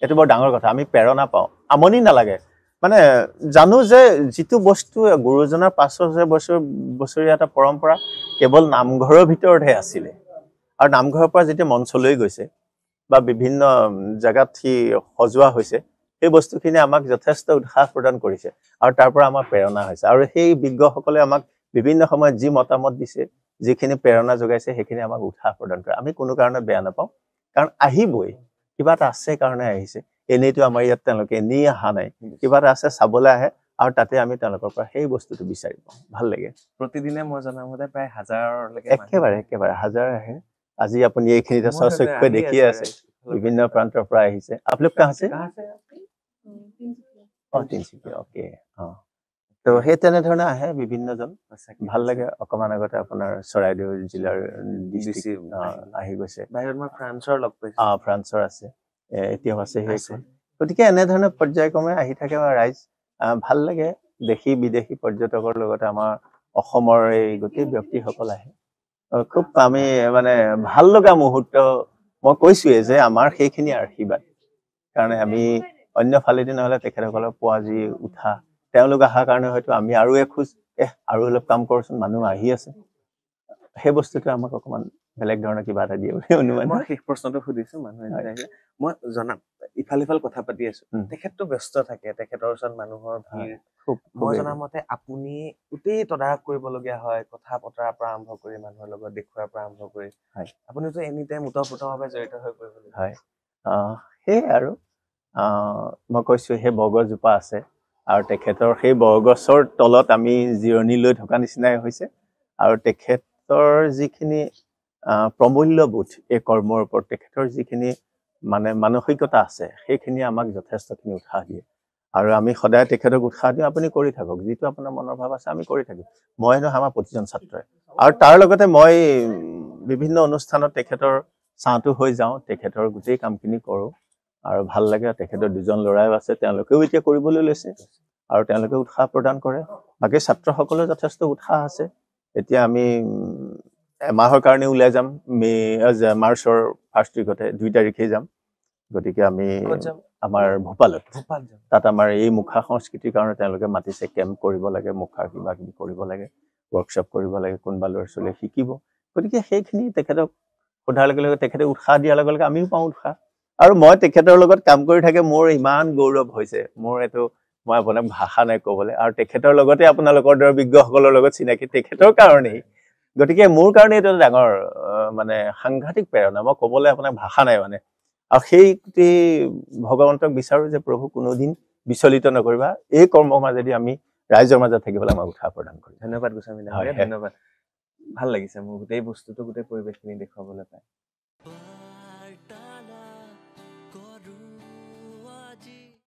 এইটো বৰ ডাঙৰ কথা আমি প্ৰেৰণা পাওঁ আমনি নালাগে মানে জানো যে যিটো বস্তু গুৰুজনাৰ ৫০০ বছৰীয়া এটা পৰম্পৰা কেৱল নামঘৰৰ ভিতৰতহে আছিলে আৰু নামঘৰৰ পৰা যেতিয়া মঞ্চলৈ গৈছে বা বিভিন্ন জায়গাত সি সজোৱা হৈছে সেই বস্তুখিনি আমাক যথেষ্ট উৎসাহ প্ৰদান কৰিছে আৰু তাৰ পৰা আমাৰ প্ৰেৰণা হৈছে আৰু সেই বিজ্ঞসকলে আমাক বিভিন্ন সময়ত যি মতামত দিছে যিখিনি প্ৰেৰণা যোগাইছে সেইখিনি আমাক উৎসাহ প্ৰদান কৰে আমি কোনো কাৰণত বেয়া নাপাওঁ কাৰণ আহিবই কিবা এটা আছে কাৰণে আহিছে এনেইতো আমাৰ ইয়াত তেওঁলোকে এনেই অহা নাই কিবা এটা আছে চাবলৈ আহে আৰু তাতে আমি তেওঁলোকৰ পৰা সেই বস্তুটো বিচাৰি পাওঁ ভাল লাগে প্ৰতিদিনে মই জনামতে প্ৰায় ১০০০লৈকে একেবাৰে ১০০০ আহে আজি আপুনি এইখিনিতে সচক্ষে দেখিয়ে আছে বিভিন্ন প্ৰান্তৰ পৰা আহিছে আপোনালোক কাহ আছে তিনিচুকীয়া অ'কে তো সেই তেনেধৰণে আহে বিভিন্নজন ভাল লাগে অকমান আগতে আপোনাৰ চৰাইদেউ জিলাৰ আহি গৈছে বাহিৰত মই ফ্ৰান্সৰ লগ পাইছো ফ্ৰান্সৰ আছে এতিয়াও আছে সেই গতিকে এনেধৰণে পৰ্যায়ক্ৰমে আহি থাকে ৰাইজ ভাল লাগে দেশী বিদেশী পৰ্যটকৰ লগতে আমাৰ অসমৰ এই গোটেই ব্যক্তিসকল আহে খুব আমি মানে ভাল লগা মুহূৰ্ত মই কৈছোৱে যে আমাৰ সেইখিনি আশীৰ্বাদ কাৰণ আমি অন্য ফালেদি নহ'লে তেখেতসকলৰ পোৱা যি উৎসাহ তেওঁলোক অহাৰ কাৰণে হয়তো আমি আৰু এখোজ আৰু অলপ কাম কৰোচোন মানুহ আহি আছে সেই বস্তুটো আমাক অকমান বেলেগ ধৰণৰ কিবা এটা দিয়ে বুলি অনুমান মই শেষ প্ৰশ্নটো সুধিছো মানুহে মই জনাম ইফাল কথা পাতি আছো তেখেতটো ব্যস্ত থাকে তেখেতৰ ওচৰত মানুহৰ ভিৰ মই জনাৰ মতে আপুনি গোটেই তদাৰক কৰিবলগীয়া হয় কথা বতৰাৰ পৰা আৰম্ভ কৰি মানুহৰ লগত দেখুৱাৰ পৰা আৰম্ভ কৰি আপুনিতো এনি টাইম ওতঃপ্ৰোতভাৱে জড়িত হৈ পৰিব হয় সেই আৰু মই কৈছো সেই বৰগছজোপা আছে আৰু তেখেতৰ সেই বৰগছৰ তলত আমি জিৰণি লৈ থকা নিচিনাই হৈছে আৰু তেখেতৰ যিখিনি প্ৰমূল্যবোধ এই কৰ্মৰ ওপৰত তেখেতৰ যিখিনি মানে মানসিকতা আছে সেইখিনি আমাক যথেষ্টখিনি উৎসাহ দিয়ে আৰু আমি সদায় তেখেতক উৎসাহ দিওঁ আপুনি কৰি থাকক যিটো আপোনাৰ মনৰ ভাৱ আছে আমি কৰি থাকিম মই নহয় আমাৰ প্ৰতিজন ছাত্ৰই আৰু তাৰ লগতে মই বিভিন্ন অনুষ্ঠানত তেখেতৰ চাহটো হৈ যাওঁ তেখেতৰ গোটেই কামখিনি কৰোঁ আৰু ভাল লাগে তেখেতৰ দুজন ল'ৰাও আছে তেওঁলোকেও এতিয়া কৰিবলৈ লৈছে আৰু তেওঁলোকে উৎসাহ প্ৰদান কৰে বাকী ছাত্ৰসকলৰ যথেষ্ট উৎসাহ আছে এতিয়া আমি এমাহৰ কাৰণে ওলাই যাম মাৰ্চৰ 1 উইকতে 2 তাৰিখে যাম গতিকে আমি আমাৰ ভোপালত তাত আমাৰ এই মুখা সংস্কৃতিৰ কাৰণে তেওঁলোকে মাতিছে কেম্প কৰিব লাগে মুখাৰ কিবা কিবি কৰিব লাগে ৱৰ্কশ্বপ কৰিব লাগে কোনোবা ল'ৰা ছোৱালীয়ে শিকিব গতিকে সেইখিনি তেখেতক সোধাৰ লগে লগে তেখেতে উৎসাহ দিয়াৰ লগে লগে আমিও পাওঁ উৎসাহ আৰু মই তেখেতৰ লগত কাম কৰি থাকে মোৰ ইমান গৌৰৱ হৈছে মোৰ এইটো মই আপোনাক ভাষা নাই ক'বলৈ আৰু তেখেতৰ লগতে আপোনালোকৰ দৰে বিজ্ঞসকলৰ লগত চিনাকি তেখেতৰ কাৰণেই গতিকে মোৰ কাৰণে এইটো ডাঙৰ মানে সাংঘাতিক প্ৰেৰণা মই ক'বলৈ আপোনাক ভাষা নাই মানে আৰু সেই ভগৱন্তক বিচাৰো যে প্ৰভু কোনোদিন বিচলিত নকৰিবা এই কৰ্মৰ মাজেদি আমি ৰাইজৰ মাজত থাকিবলৈ আমাক উৎসাহ প্ৰদান কৰিম ধন্যবাদ গোস্বামী ডাঙৰীয়া ধন্যবাদ ভাল লাগিছে মোৰ গোটেই বস্তুটো গোটেই পৰিৱেশখিনি দেখুৱাবলৈ পাই